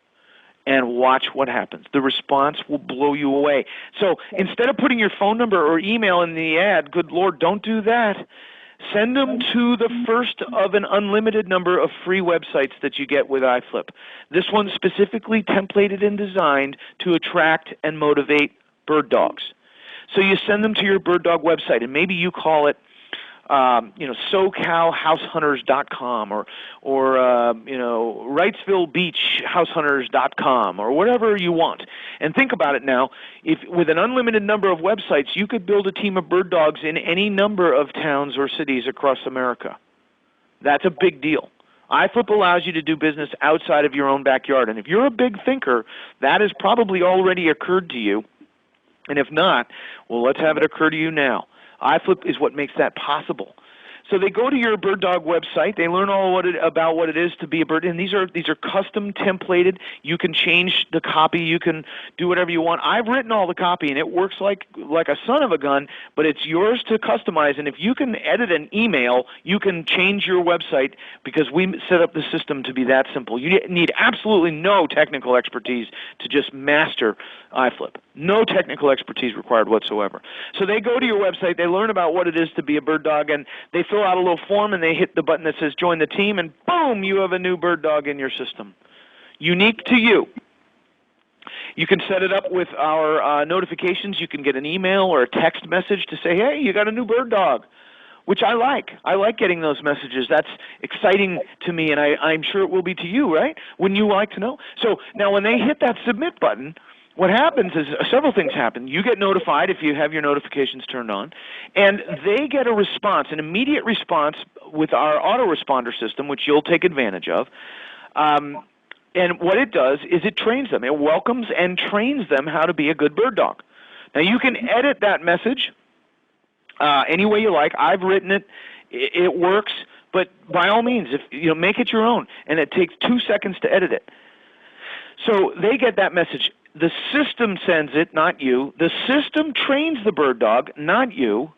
And watch what happens. The response will blow you away. So instead of putting your phone number or email in the ad, good Lord, don't do that. Send them to the first of an unlimited number of free websites that you get with iFlip. This one's specifically templated and designed to attract and motivate bird dogs. So you send them to your bird dog website, and maybe you call it SoCalHouseHunters.com or WrightsvilleBeachHouseHunters.com or whatever you want. And think about it now. If with an unlimited number of websites, you could build a team of bird dogs in any number of towns or cities across America. That's a big deal. iFlip allows you to do business outside of your own backyard. And if you're a big thinker, that has probably already occurred to you. And if not, well, let's have it occur to you now. iFlip is what makes that possible. So they go to your bird dog website. They learn all about what it is to be a bird, and these are custom templated. You can change the copy. You can do whatever you want. I've written all the copy, and it works like a son of a gun. But it's yours to customize. And if you can edit an email, you can change your website because we set up the system to be that simple. You need absolutely no technical expertise to just master iFlip. No technical expertise required whatsoever. So they go to your website, they learn about what it is to be a bird dog, and they fill out a little form, and they hit the button that says join the team, and boom, you have a new bird dog in your system. Unique to you. You can set it up with our notifications. You can get an email or a text message to say, hey, you got a new bird dog, which I like. I like getting those messages. That's exciting to me, and I'm sure it will be to you, right? Wouldn't you like to know? So now when they hit that submit button, what happens is several things happen. You get notified if you have your notifications turned on, and they get a response, an immediate response with our autoresponder system, which you'll take advantage of. And what it does is it trains them. It welcomes and trains them how to be a good bird dog. Now, you can edit that message any way you like. I've written it. It works. But by all means, make it your own, and it takes 2 seconds to edit it. So they get that message. The system sends it, not you. The system trains the bird dog, not you.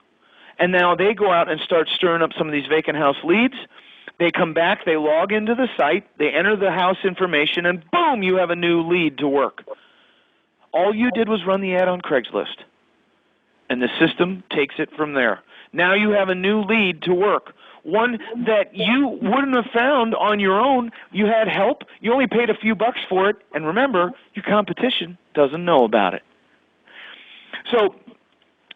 And now they go out and start stirring up some of these vacant house leads. They come back, they log into the site, they enter the house information, and boom, you have a new lead to work. All you did was run the ad on Craigslist. And the system takes it from there. Now you have a new lead to work. One that you wouldn't have found on your own. You had help. You only paid a few bucks for it. And remember, your competition doesn't know about it. So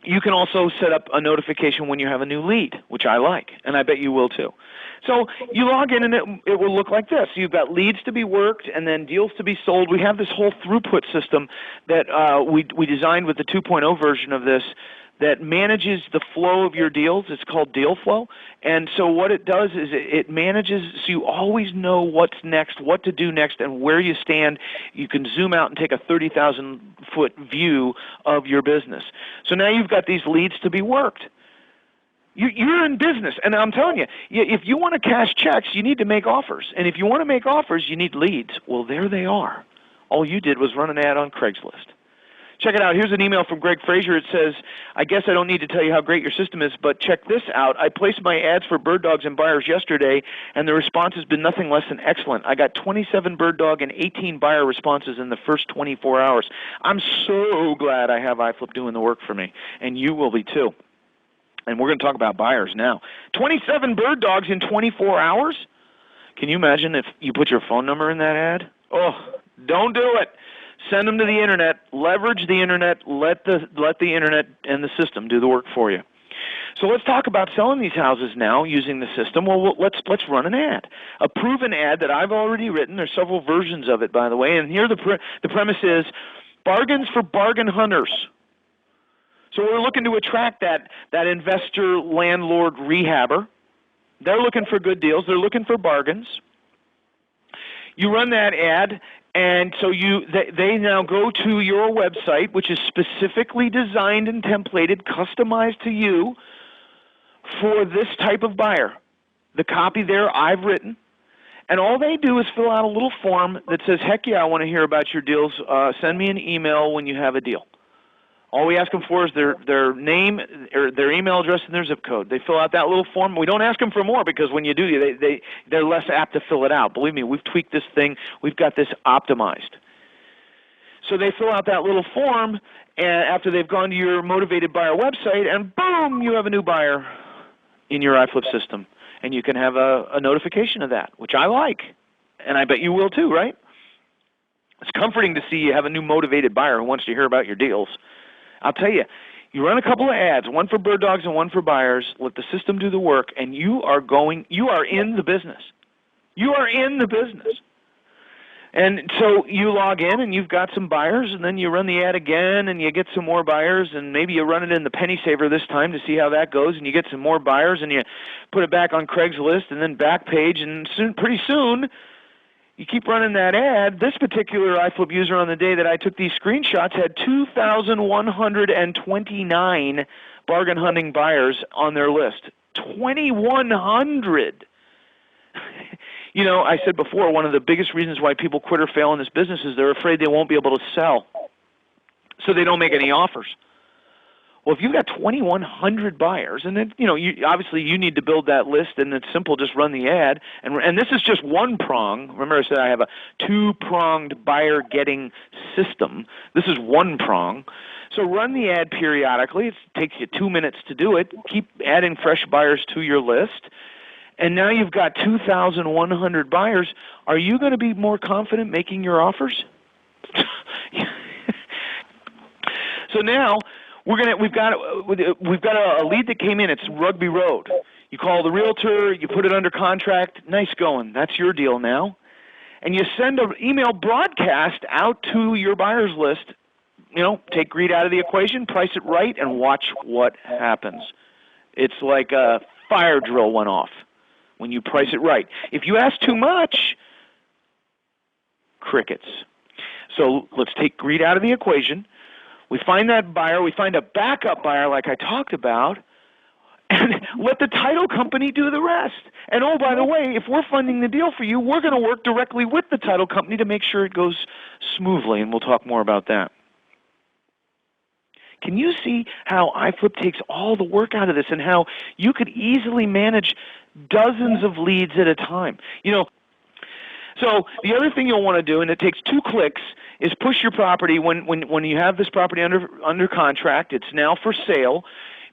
you can also set up a notification when you have a new lead, which I like, and I bet you will too. So you log in, and it will look like this. You've got leads to be worked and then deals to be sold. We have this whole throughput system that we designed with the 2.0 version of this that manages the flow of your deals. It's called Deal Flow. And so what it does is it manages so you always know what's next, what to do next, and where you stand. You can zoom out and take a 30,000-foot view of your business. So now you've got these leads to be worked. You're in business, and I'm telling you, if you want to cash checks, you need to make offers. And if you want to make offers, you need leads. Well, there they are. All you did was run an ad on Craigslist. Check it out. Here's an email from Greg Frazier. It says, I guess I don't need to tell you how great your system is, but check this out. I placed my ads for bird dogs and buyers yesterday, and the response has been nothing less than excellent. I got 27 bird dog and 18 buyer responses in the first 24 hours. I'm so glad I have iFlip doing the work for me, and you will be too. And we're going to talk about buyers now. 27 bird dogs in 24 hours? Can you imagine if you put your phone number in that ad? Oh, don't do it. Send them to the Internet. Leverage the Internet. Let the Internet and the system do the work for you. So let's talk about selling these houses now using the system. Well, let's run an ad. A proven ad that I've already written. There's several versions of it, by the way. And here the premise is bargains for bargain hunters. So we're looking to attract that investor, landlord, rehabber. They're looking for good deals. They're looking for bargains. You run that ad, and so they now go to your website, which is specifically designed and templated, customized to you for this type of buyer. The copy there I've written. And all they do is fill out a little form that says, heck yeah, I want to hear about your deals. Send me an email when you have a deal. All we ask them for is their name, or their email address, and their zip code. They fill out that little form. We don't ask them for more because when you do, they're less apt to fill it out. Believe me, we've tweaked this thing. We've got this optimized. So they fill out that little form, and after they've gone to your motivated buyer website, and boom, you have a new buyer in your iFlip system. And you can have a notification of that, which I like, and I bet you will too, right? It's comforting to see you have a new motivated buyer who wants to hear about your deals. I'll tell you, You run a couple of ads, one for bird dogs and one for buyers. Let the system do the work, and you are in the business. You are in the business. And so you log in and you've got some buyers, and then you run the ad again and you get some more buyers, and maybe you run it in the penny saver this time to see how that goes, and you get some more buyers, and you put it back on Craigslist and then back page, and pretty soon you keep running that ad. This particular iFlip user on the day that I took these screenshots had 2,129 bargain hunting buyers on their list. 2,100. You know, I said before, one of the biggest reasons why people quit or fail in this business is they're afraid they won't be able to sell, so they don't make any offers. Well, if you've got 2,100 buyers, and then, you know, obviously you need to build that list, and it's simple, just run the ad. And this is just one prong. Remember I said I have a two-pronged buyer-getting system. This is one prong. So run the ad periodically. It takes you 2 minutes to do it. Keep adding fresh buyers to your list. And now you've got 2,100 buyers. Are you going to be more confident making your offers? So now we've got a lead that came in. It's Rugby Road. You call the realtor, you put it under contract. Nice going. That's your deal now. And you send an email broadcast out to your buyers list. You know, take greed out of the equation, price it right, and watch what happens. It's like a fire drill went off when you price it right. If you ask too much, crickets. So let's take greed out of the equation. We find that buyer, we find a backup buyer like I talked about, and let the title company do the rest. And oh, by the way, if we're funding the deal for you, we're going to work directly with the title company to make sure it goes smoothly, and we'll talk more about that. Can you see how iFlip takes all the work out of this, and how you could easily manage dozens of leads at a time? You know, so the other thing you'll want to do, and it takes 2 clicks, is push your property when you have this property under contract. It's now for sale.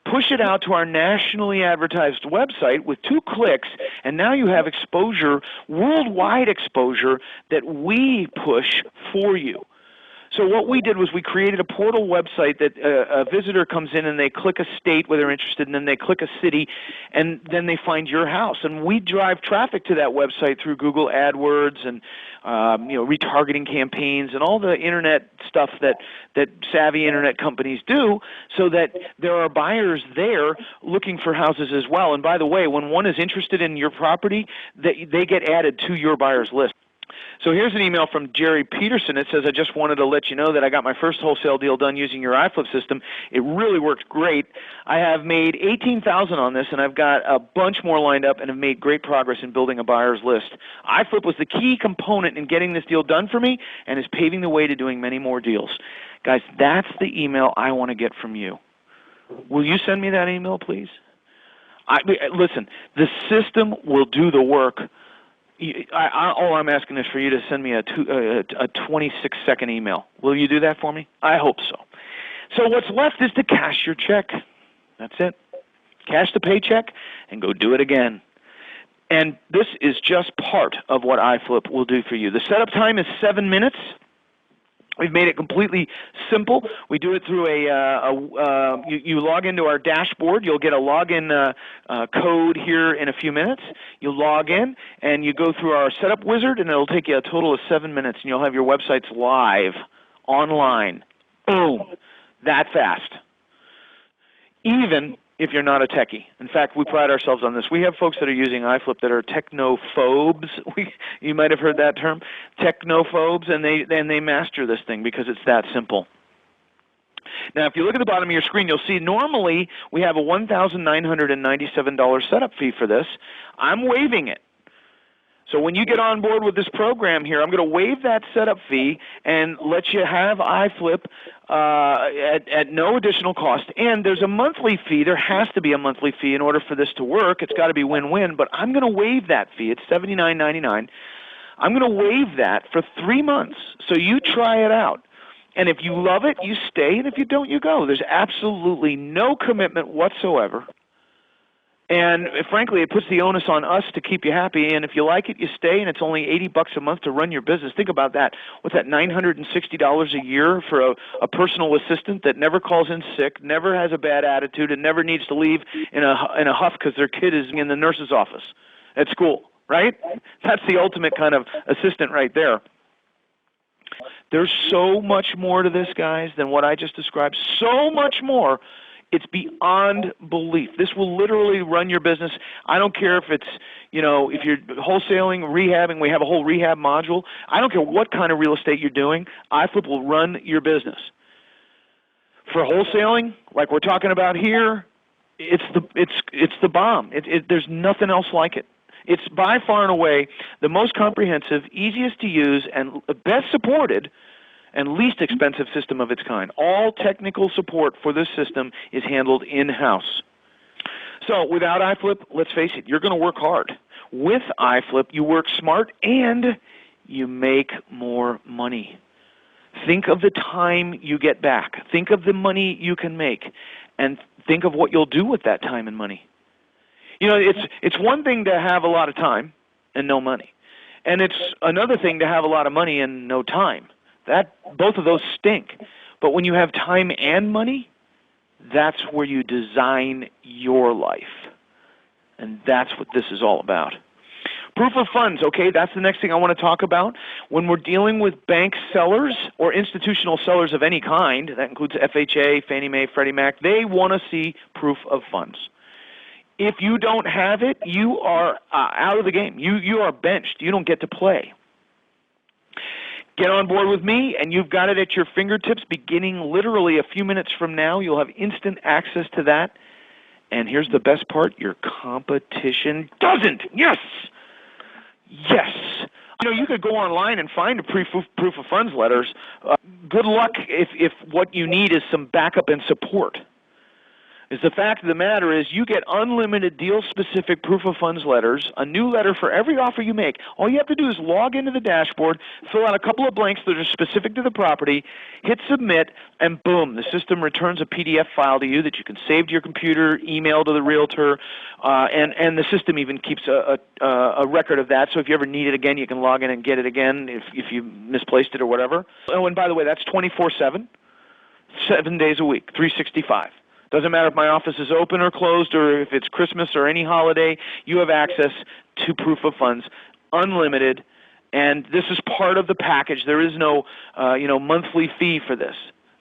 Push it out to our nationally advertised website with 2 clicks, and now you have exposure, worldwide exposure, that we push for you. So what we did was we created a portal website that a visitor comes in and they click a state where they're interested, and then they click a city, and then they find your house. And we drive traffic to that website through Google AdWords and retargeting campaigns and all the internet stuff that savvy internet companies do, so that there are buyers there looking for houses as well. And by the way, when one is interested in your property, they get added to your buyer's list. So here's an email from Jerry Peterson. It says, I just wanted to let you know that I got my first wholesale deal done using your iFlip system. It really worked great. I have made $18,000 on this, and I've got a bunch more lined up and have made great progress in building a buyer's list. iFlip was the key component in getting this deal done for me and is paving the way to doing many more deals. Guys, that's the email I want to get from you. Will you send me that email, please? Listen, the system will do the work. All I'm asking is for you to send me a 26-second email. Will you do that for me? I hope so. So what's left is to cash your check. That's it. Cash the paycheck and go do it again. And this is just part of what iFlip will do for you. The setup time is 7 minutes. We've made it completely simple. We do it through you log into our dashboard. You'll get a login code here in a few minutes. You log in, and you go through our setup wizard, and it'll take you a total of 7 minutes, and you'll have your websites live, online. Boom. That fast. Even if you're not a techie. In fact, we pride ourselves on this. We have folks that are using iFlip that are technophobes. You might have heard that term, technophobes, and they master this thing because it's that simple. Now, if you look at the bottom of your screen, you'll see normally we have a $1,997 setup fee for this. I'm waiving it. So when you get on board with this program here, I'm going to waive that setup fee and let you have iFlip at no additional cost. And there's a monthly fee. There has to be a monthly fee in order for this to work. It's got to be win-win, but I'm going to waive that fee. It's $79.99. I'm going to waive that for 3 months, so you try it out. And if you love it, you stay, and if you don't, you go. There's absolutely no commitment whatsoever. And frankly, it puts the onus on us to keep you happy. And if you like it, you stay. And it's only $80 a month to run your business. Think about that. What's that? $960 a year for a personal assistant that never calls in sick, never has a bad attitude, and never needs to leave in a huff because their kid is in the nurse's office at school. Right? That's the ultimate kind of assistant right there. There's so much more to this, guys, than what I just described. So much more. It's beyond belief. This will literally run your business. I don't care if it's, if you're wholesaling, rehabbing, we have a whole rehab module. I don't care what kind of real estate you're doing. iFlip will run your business. For wholesaling, like we're talking about here, it's the bomb. There's nothing else like it. It's by far and away the most comprehensive, easiest to use, and best supported and least expensive system of its kind. All technical support for this system is handled in-house. So without iFlip, let's face it, you're going to work hard. With iFlip, you work smart and you make more money. Think of the time you get back. Think of the money you can make. And think of what you'll do with that time and money. It's one thing to have a lot of time and no money. And it's another thing to have a lot of money and no time. Both of those stink. But when you have time and money, that's where you design your life. And that's what this is all about. Proof of funds, okay, that's the next thing I want to talk about. When we're dealing with bank sellers or institutional sellers of any kind, that includes FHA, Fannie Mae, Freddie Mac, they want to see proof of funds. If you don't have it, you are out of the game. You are benched. You don't get to play. Get on board with me, and you've got it at your fingertips beginning literally a few minutes from now. You'll have instant access to that. And here's the best part. Your competition doesn't. Yes. Yes. You could go online and find a proof of funds letters. Good luck if what you need is some backup and support. The fact of the matter is you get unlimited deal-specific proof of funds letters, a new letter for every offer you make. All you have to do is log into the dashboard, fill out a couple of blanks that are specific to the property, hit submit, and boom, the system returns a PDF file to you that you can save to your computer, email to the realtor, and the system even keeps a record of that. So if you ever need it again, you can log in and get it again if you misplaced it or whatever. Oh, and by the way, that's 24/7, 7 days a week, 365. Doesn't matter if my office is open or closed or if it's Christmas or any holiday, you have access to proof of funds, unlimited, and this is part of the package. There is no monthly fee for this.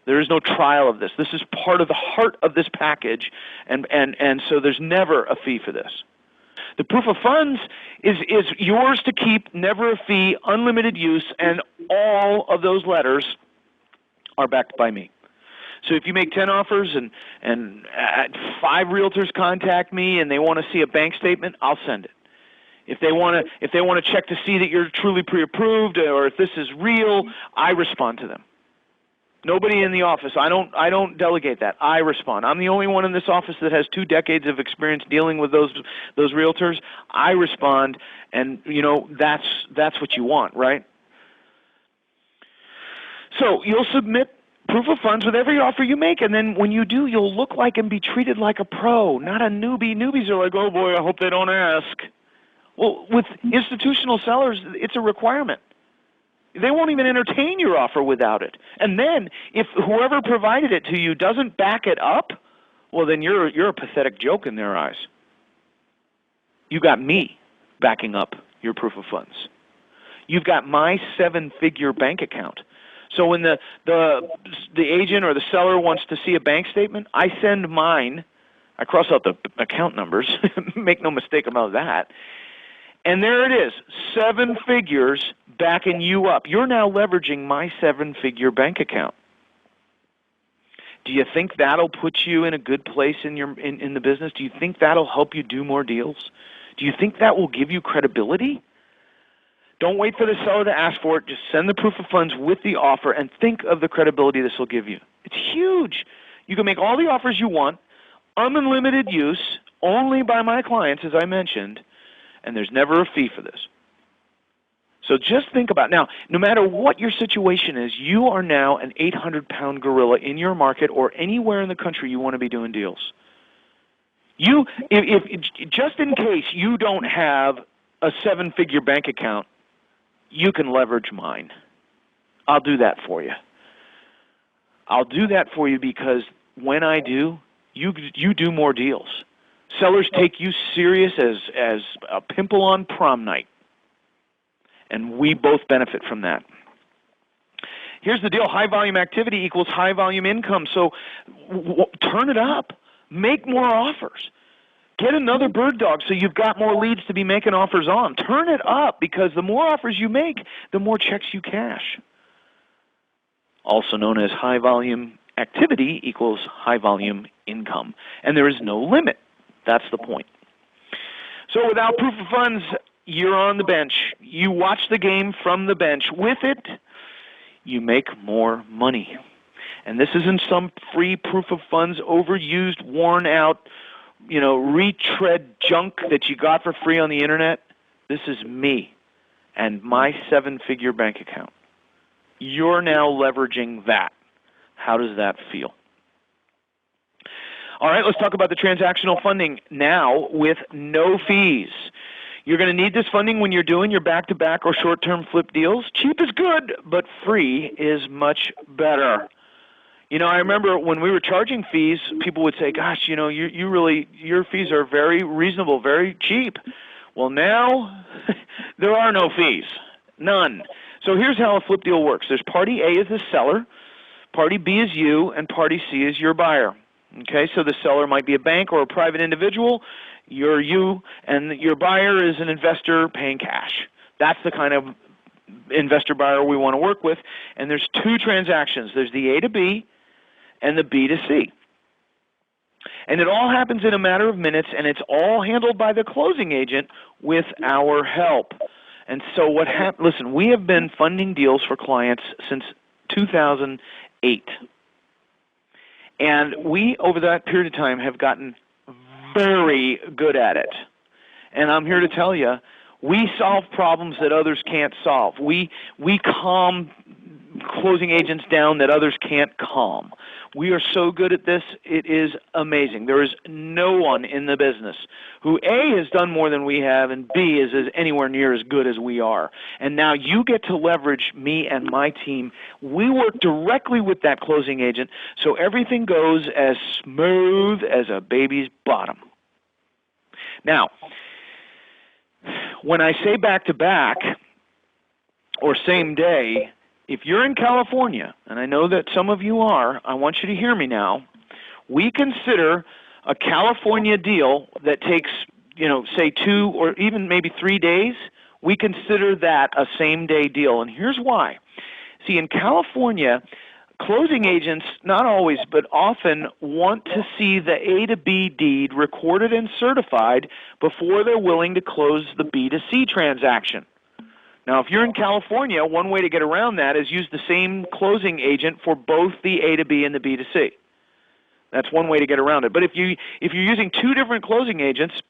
There is no trial of this. This is part of the heart of this package, and so there's never a fee for this. The proof of funds is yours to keep, never a fee, unlimited use, and all of those letters are backed by me. So if you make 10 offers and 5 realtors contact me and they want to see a bank statement, I'll send it. If they want to check to see that you're truly pre-approved or if this is real, I respond to them. Nobody in the office. I don't delegate that. I respond. I'm the only one in this office that has 2 decades of experience dealing with those realtors. I respond, and that's what you want, right? So you'll submit proof of funds with every offer you make, and then when you do, you'll look like and be treated like a pro, not a newbie. Newbies are like, oh boy, I hope they don't ask. Well, with institutional sellers, it's a requirement. They won't even entertain your offer without it. And then, if whoever provided it to you doesn't back it up, well, then you're a pathetic joke in their eyes. You got me backing up your proof of funds. You've got my 7-figure bank account. So when the agent or the seller wants to see a bank statement, I send mine. I cross out the account numbers. Make no mistake about that. And there it is, 7 figures backing you up. You're now leveraging my 7-figure bank account. Do you think that'll put you in a good place in the business? Do you think that'll help you do more deals? Do you think that will give you credibility? Don't wait for the seller to ask for it. Just send the proof of funds with the offer and think of the credibility this will give you. It's huge. You can make all the offers you want, unlimited use, only by my clients, as I mentioned, and there's never a fee for this. So just think about it. Now, no matter what your situation is, you are now an 800-pound gorilla in your market or anywhere in the country you want to be doing deals. If just in case you don't have a 7-figure bank account, you can leverage mine. I'll do that for you. I'll do that for you because when I do, you do more deals. Sellers take you serious as a pimple on prom night, and we both benefit from that. Here's the deal. High volume activity equals high volume income. So turn it up. Make more offers. Get another bird dog so you've got more leads to be making offers on. Turn it up because the more offers you make, the more checks you cash. Also known as high volume activity equals high volume income. And there is no limit. That's the point. So without proof of funds, you're on the bench. You watch the game from the bench. With it, you make more money. And this isn't some free proof of funds, overused, worn out, retread junk that you got for free on the internet. This is me and my 7-figure bank account. You're now leveraging that. How does that feel? All right, let's talk about the transactional funding now with no fees. You're going to need this funding when you're doing your back-to-back or short-term flip deals. Cheap is good, but free is much better. I remember when we were charging fees, people would say, gosh, your fees are very reasonable, very cheap. Well, now there are no fees, none. So here's how a flip deal works. There's party A is the seller, party B is you, and party C is your buyer. Okay, so the seller might be a bank or a private individual. You're you, and your buyer is an investor paying cash. That's the kind of investor buyer we want to work with. And there's 2 transactions. There's the A to B and the B to C. And it all happens in a matter of minutes, and it's all handled by the closing agent with our help. And so listen, we have been funding deals for clients since 2008. And we, over that period of time, have gotten very good at it. And I'm here to tell you, we solve problems that others can't solve. We calm closing agents down that others can't calm. We are so good at this, it is amazing. There is no one in the business who A, has done more than we have, and B, is anywhere near as good as we are. And now you get to leverage me and my team. We work directly with that closing agent, so everything goes as smooth as a baby's bottom. Now, when I say back-to-back or same day, if you're in California, and I know that some of you are, I want you to hear me now, we consider a California deal that takes, say 2 or even maybe 3 days, we consider that a same-day deal. And here's why. See, in California, closing agents, not always, but often want to see the A to B deed recorded and certified before they're willing to close the B to C transaction. Now, if you're in California, one way to get around that is use the same closing agent for both the A to B and the B to C. That's one way to get around it. But if you're using 2 different closing agents,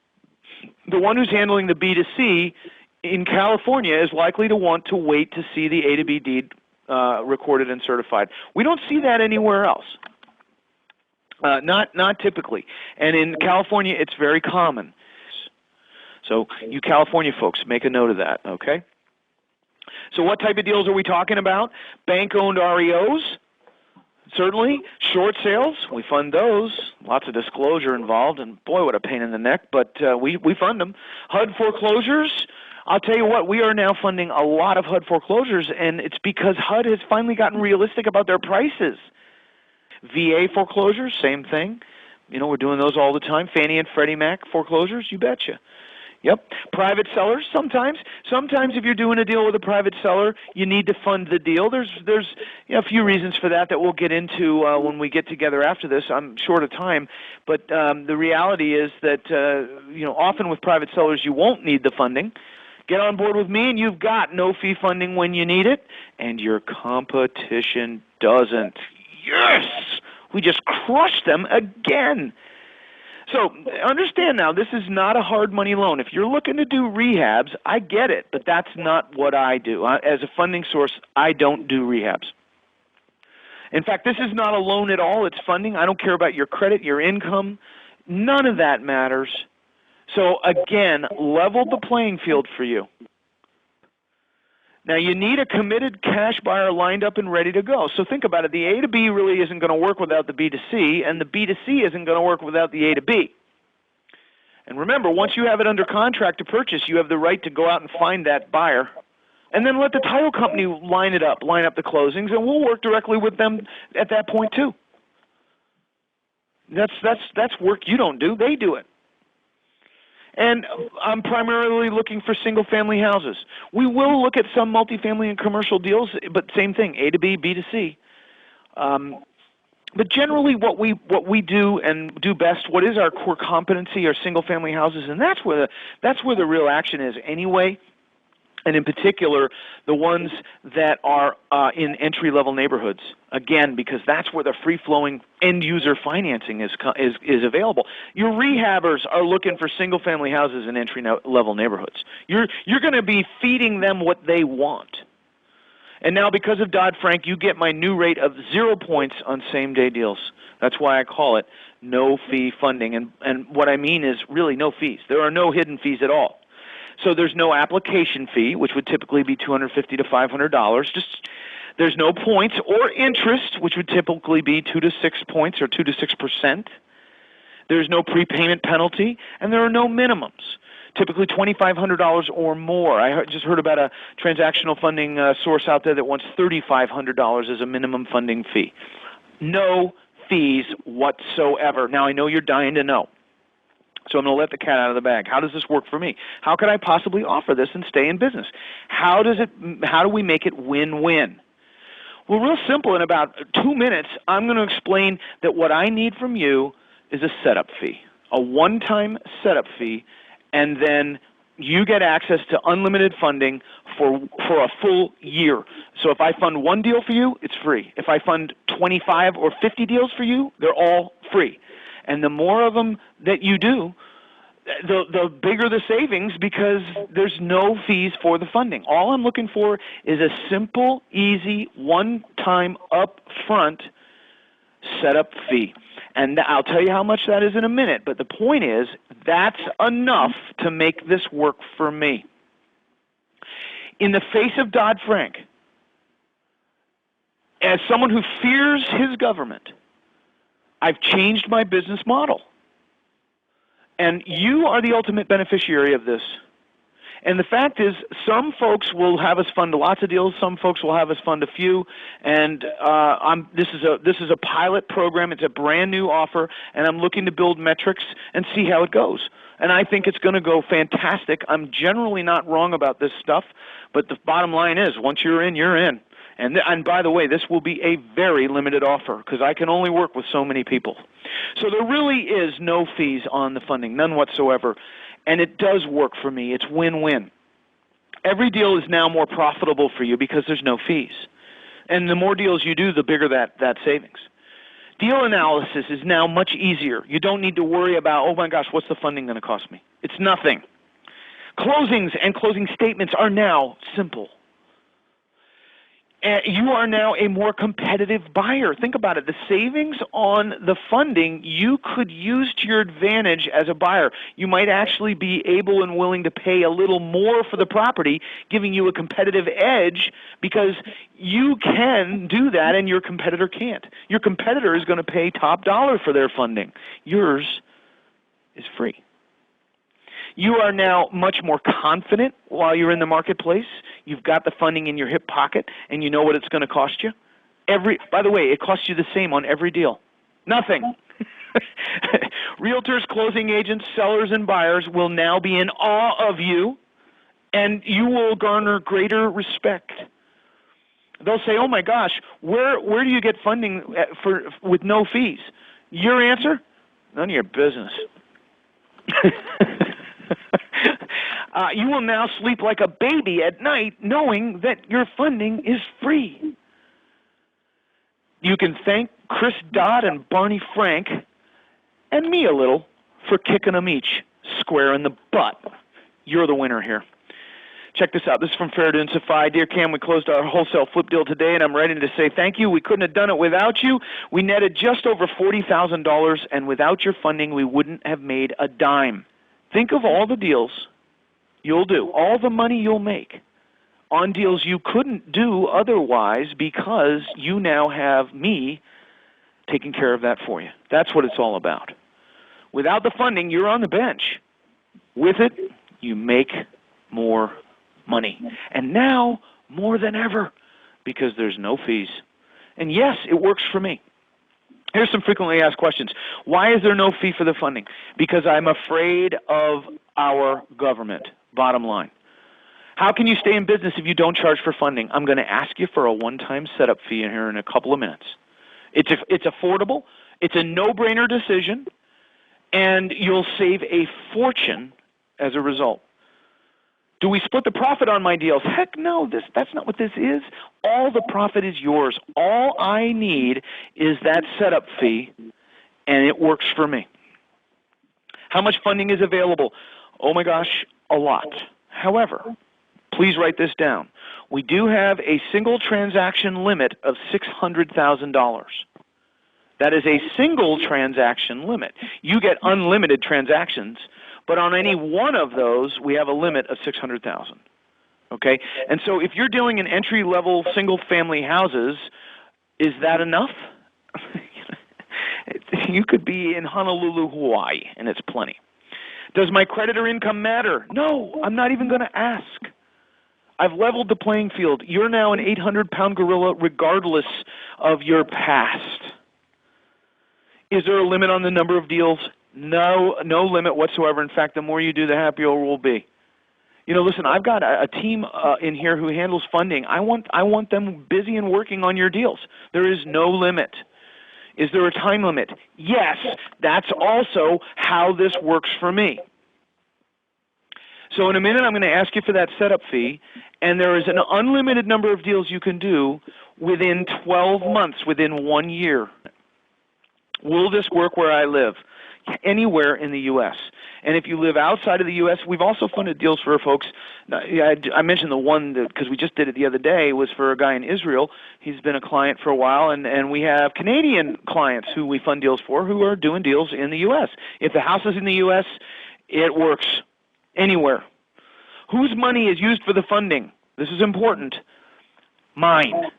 the one who's handling the B to C in California is likely to want to wait to see the A to B deed recorded and certified. We don't see that anywhere else. Not typically. And in California, it's very common. So you California folks, make a note of that, okay? So what type of deals are we talking about? Bank-owned REOs, certainly. Short sales, we fund those. Lots of disclosure involved, and boy, what a pain in the neck, but we fund them. HUD foreclosures, I'll tell you what, we are now funding a lot of HUD foreclosures, and it's because HUD has finally gotten realistic about their prices. VA foreclosures, same thing. We're doing those all the time. Fannie and Freddie Mac foreclosures, you betcha. Yep. Private sellers, sometimes. Sometimes if you're doing a deal with a private seller, you need to fund the deal. There's a few reasons for that we'll get into when we get together after this. I'm short of time. But the reality is that, often with private sellers, you won't need the funding. Get on board with me, and you've got no-fee funding when you need it, and your competition doesn't. Yes! We just crushed them again. So understand now, this is not a hard money loan. If you're looking to do rehabs, I get it, but that's not what I do. As a funding source, I don't do rehabs. In fact, this is not a loan at all. It's funding. I don't care about your credit, your income. None of that matters. So again, level the playing field for you. Now, you need a committed cash buyer lined up and ready to go. So think about it. The A to B really isn't going to work without the B to C, and the B to C isn't going to work without the A to B. And remember, once you have it under contract to purchase, you have the right to go out and find that buyer. And then let the title company line it up, line up the closings, and we'll work directly with them at that point too. That's work you don't do. They do it. And I'm primarily looking for single-family houses. We will look at some multifamily and commercial deals, but same thing, A to B, B to C. But generally what we do and do best, what is our core competency, are single-family houses, and that's where the real action is anyway. And in particular, the ones that are in entry-level neighborhoods. Again, because that's where the free-flowing end-user financing is available. Your rehabbers are looking for single-family houses in entry-level neighborhoods. You're going to be feeding them what they want. And now, because of Dodd-Frank, you get my new rate of 0 points on same-day deals. That's why I call it no-fee funding. And what I mean is really no fees. There are no hidden fees at all. So there's no application fee, which would typically be $250 to $500. There's no points or interest, which would typically be 2 to 6 points or 2 to 6%. There's no prepayment penalty, and there are no minimums. Typically $2,500 or more. I just heard about a transactional funding source out there that wants $3,500 as a minimum funding fee. No fees whatsoever. Now, I know you're dying to know. So I'm going to let the cat out of the bag. How does this work for me? How could I possibly offer this and stay in business? How do we make it win-win? Well, real simple. In about 2 minutes, I'm going to explain that what I need from you is a setup fee, a one-time setup fee, and then you get access to unlimited funding for a full year. So if I fund one deal for you, it's free. If I fund 25 or 50 deals for you, they're all free. And the more of them that you do, the bigger the savings, because there's no fees for the funding. All I'm looking for is a simple, easy, one-time upfront setup fee. And I'll tell you how much that is in a minute. But the point is, that's enough to make this work for me. In the face of Dodd-Frank, as someone who fears his government, I've changed my business model. And you are the ultimate beneficiary of this. And the fact is, some folks will have us fund lots of deals. Some folks will have us fund a few. And this is a pilot program. It's a brand new offer, and I'm looking to build metrics and see how it goes. And I think it's going to go fantastic. I'm generally not wrong about this stuff, but the bottom line is, once you're in, you're in. And by the way, this will be a very limited offer because I can only work with so many people. So there really is no fees on the funding, none whatsoever. And it does work for me. It's win-win. Every deal is now more profitable for you because there's no fees. And the more deals you do, the bigger that savings. Deal analysis is now much easier. You don't need to worry about, oh my gosh, what's the funding going to cost me? It's nothing. Closings and closing statements are now simple. You are now a more competitive buyer. Think about it. The savings on the funding you could use to your advantage as a buyer. You might actually be able and willing to pay a little more for the property, giving you a competitive edge because you can do that and your competitor can't. Your competitor is going to pay top dollar for their funding. Yours is free. You are now much more confident while you're in the marketplace. You've got the funding in your hip pocket, and you know what it's going to cost you. By the way, it costs you the same on every deal. Nothing. Realtors, closing agents, sellers, and buyers will now be in awe of you, and you will garner greater respect. They'll say, oh, my gosh, where do you get funding with no fees? Your answer? None of your business. You will now sleep like a baby at night knowing that your funding is free. You can thank Chris Dodd and Barney Frank and me a little for kicking them each square in the butt. You're the winner here. Check this out. This is from Farid and Safai. Dear Cam, we closed our wholesale flip deal today, and I'm ready to say thank you. We couldn't have done it without you. We netted just over $40,000, and without your funding, we wouldn't have made a dime. Think of all the deals you'll do, all the money you'll make on deals you couldn't do otherwise because you now have me taking care of that for you. That's what it's all about. Without the funding, you're on the bench. With it, you make more money. And now, more than ever, because there's no fees. And yes, it works for me. Here's some frequently asked questions. Why is there no fee for the funding? Because I'm afraid of our government, bottom line. How can you stay in business if you don't charge for funding? I'm going to ask you for a one-time setup fee in here in a couple of minutes. It's affordable. It's a no-brainer decision. And you'll save a fortune as a result. Do we split the profit on my deals? Heck no, that's not what this is. All the profit is yours. All I need is that setup fee, and it works for me. How much funding is available? Oh my gosh, a lot. However, please write this down. We do have a single transaction limit of $600,000. That is a single transaction limit. You get unlimited transactions, but on any one of those, we have a limit of $600,000. Okay? And so if you're dealing in entry-level single-family houses, is that enough? You could be in Honolulu, Hawaii, and it's plenty. Does my credit or income matter? No, I'm not even going to ask. I've leveled the playing field. You're now an 800-pound gorilla regardless of your past. Is there a limit on the number of deals? No limit whatsoever. In fact, the more you do, the happier we'll be. You know, listen, I've got a team in here who handles funding. I want them busy and working on your deals. There is no limit. Is there a time limit? Yes, that's also how this works for me. So in a minute, I'm going to ask you for that setup fee, and there is an unlimited number of deals you can do within 12 months, within 1 year. Will this work where I live? Anywhere in the U.S. And if you live outside of the U.S., we've also funded deals for folks. I mentioned the one because we just did it the other day, was for a guy in Israel. He's been a client for a while, and we have Canadian clients who we fund deals for who are doing deals in the U.S. If the house is in the U.S., it works anywhere. Whose money is used for the funding? This is important. Mine.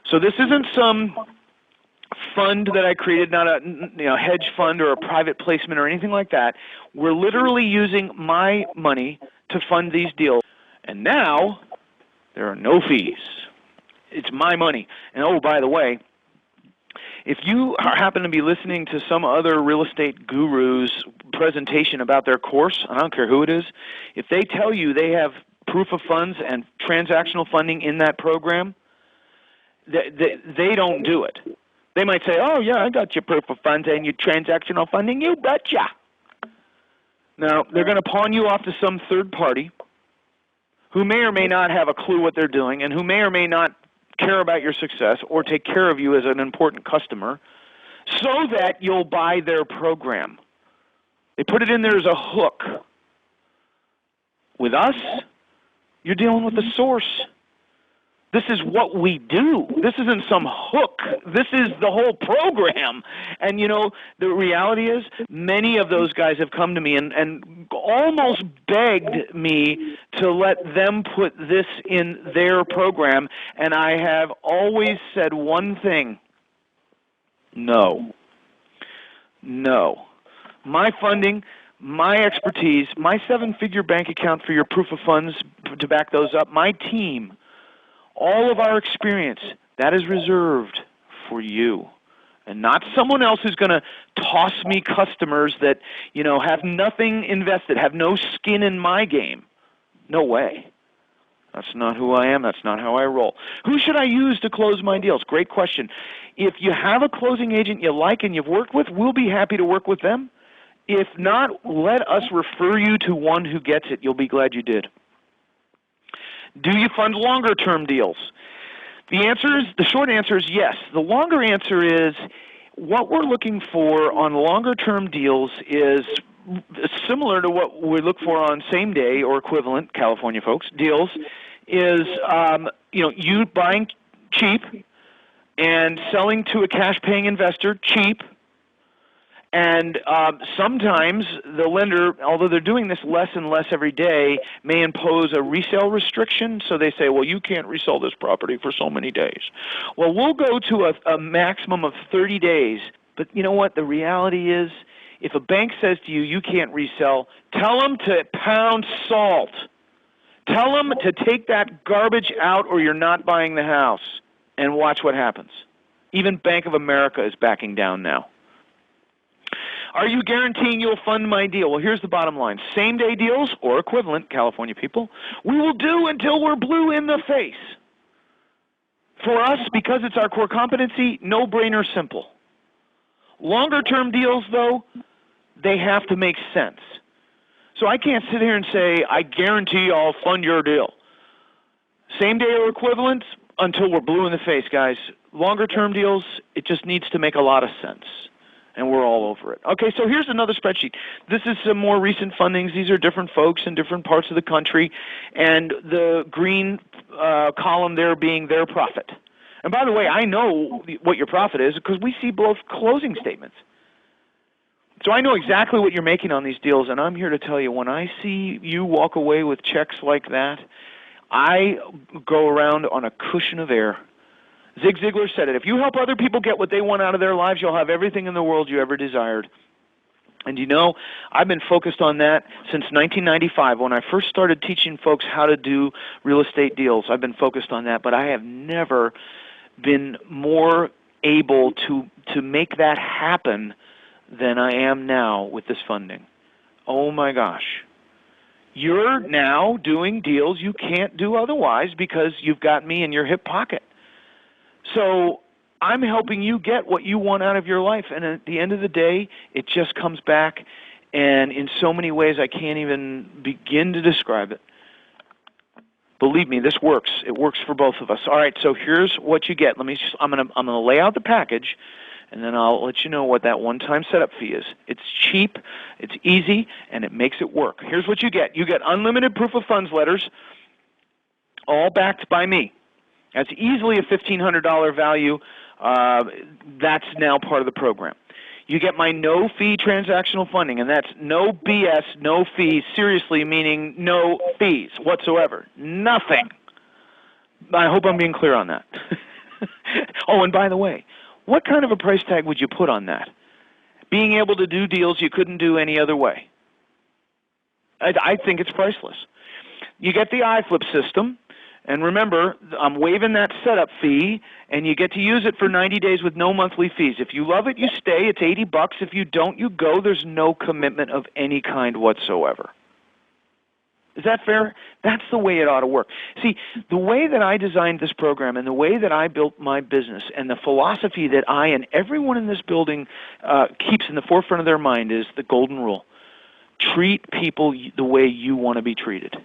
So this isn't some fund that I created, not a hedge fund or a private placement or anything like that. We're literally using my money to fund these deals. And now there are no fees. It's my money. And oh, by the way, if you happen to be listening to some other real estate guru's presentation about their course, I don't care who it is, if they tell you they have proof of funds and transactional funding in that program, they don't do it. They might say, oh, yeah, I got your proof of funds and your transactional funding. You betcha. Now, they're going to pawn you off to some third party who may or may not have a clue what they're doing and who may or may not care about your success or take care of you as an important customer so that you'll buy their program. They put it in there as a hook. With us, you're dealing with the source. This is what we do. This isn't some hook. This is the whole program. And, you know, the reality is many of those guys have come to me and almost begged me to let them put this in their program. And I have always said one thing. No. No. My funding, my expertise, my 7-figure bank account for your proof of funds to back those up, my team, all of our experience, that is reserved for you and not someone else who's going to toss me customers that, you know, have nothing invested, have no skin in my game. No way. That's not who I am. That's not how I roll. Who should I use to close my deals? Great question. If you have a closing agent you like and you've worked with, we'll be happy to work with them. If not, let us refer you to one who gets it. You'll be glad you did. Do you fund longer-term deals? The short answer is yes. The longer answer is what we're looking for on longer-term deals is similar to what we look for on same-day or equivalent, California folks, deals, is you buying cheap and selling to a cash-paying investor cheap. And sometimes the lender, although they're doing this less and less every day, may impose a resale restriction. So they say, well, you can't resell this property for so many days. Well, we'll go to a maximum of 30 days. But you know what? The reality is, if a bank says to you, you can't resell, tell them to pound salt. Tell them to take that garbage out or you're not buying the house, and watch what happens. Even Bank of America is backing down now. Are you guaranteeing you'll fund my deal? Well, here's the bottom line. Same-day deals or equivalent, California people, we will do until we're blue in the face. For us, because it's our core competency, no-brainer simple. Longer-term deals, though, they have to make sense. So I can't sit here and say, I guarantee I'll fund your deal. Same-day or equivalent until we're blue in the face, guys. Longer-term deals, it just needs to make a lot of sense. And we're all over it. Okay, so here's another spreadsheet. This is some more recent fundings. These are different folks in different parts of the country, and the green column there being their profit. And by the way, I know what your profit is because we see both closing statements. So I know exactly what you're making on these deals, and I'm here to tell you, when I see you walk away with checks like that, I go around on a cushion of air. Zig Ziglar said it. If you help other people get what they want out of their lives, you'll have everything in the world you ever desired. And you know, I've been focused on that since 1995. When I first started teaching folks how to do real estate deals, I've been focused on that. But I have never been more able to make that happen than I am now with this funding. Oh my gosh. You're now doing deals you can't do otherwise because you've got me in your hip pocket. So I'm helping you get what you want out of your life, and at the end of the day, it just comes back, and in so many ways I can't even begin to describe it. Believe me, this works. It works for both of us. All right, so here's what you get. I'm gonna lay out the package, and then I'll let you know what that one-time setup fee is. It's cheap, it's easy, and it makes it work. Here's what you get. You get unlimited proof of funds letters, all backed by me. That's easily a $1,500 value. That's now part of the program. You get my no-fee transactional funding, and that's no BS, no fees, seriously meaning no fees whatsoever. Nothing. I hope I'm being clear on that. Oh, and by the way, what kind of a price tag would you put on that? Being able to do deals you couldn't do any other way. I think it's priceless. You get the iFlip system. And remember, I'm waiving that setup fee, and you get to use it for 90 days with no monthly fees. If you love it, you stay. It's $80. If you don't, you go. There's no commitment of any kind whatsoever. Is that fair? That's the way it ought to work. See, the way that I designed this program and the way that I built my business and the philosophy that I and everyone in this building keeps in the forefront of their mind is the golden rule. Treat people the way you want to be treated.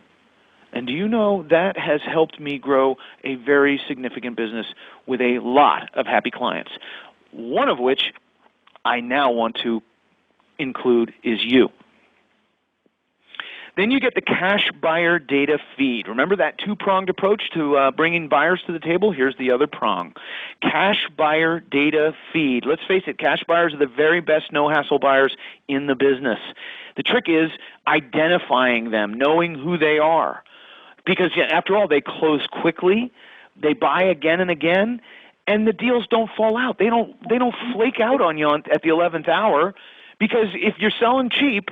And do you know that has helped me grow a very significant business with a lot of happy clients, one of which I now want to include is you. Then you get the cash buyer data feed. Remember that two-pronged approach to bringing buyers to the table? Here's the other prong. Cash buyer data feed. Let's face it, cash buyers are the very best no-hassle buyers in the business. The trick is identifying them, knowing who they are. Because after all, they close quickly, they buy again and again, and the deals don't fall out. They don't flake out on you at the 11th hour, because if you're selling cheap,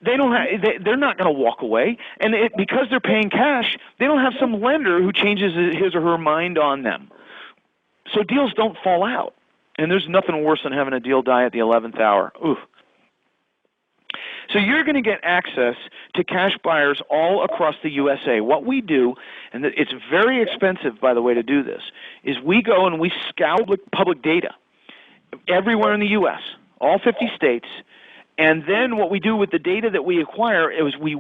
they're not going to walk away, and because they're paying cash, they don't have some lender who changes his or her mind on them. So deals don't fall out, and there's nothing worse than having a deal die at the 11th hour. Ooh. So you're going to get access to cash buyers all across the USA. What we do, and it's very expensive, by the way, to do this, is we go and we scout public data everywhere in the U.S., all 50 states, and then what we do with the data that we acquire is we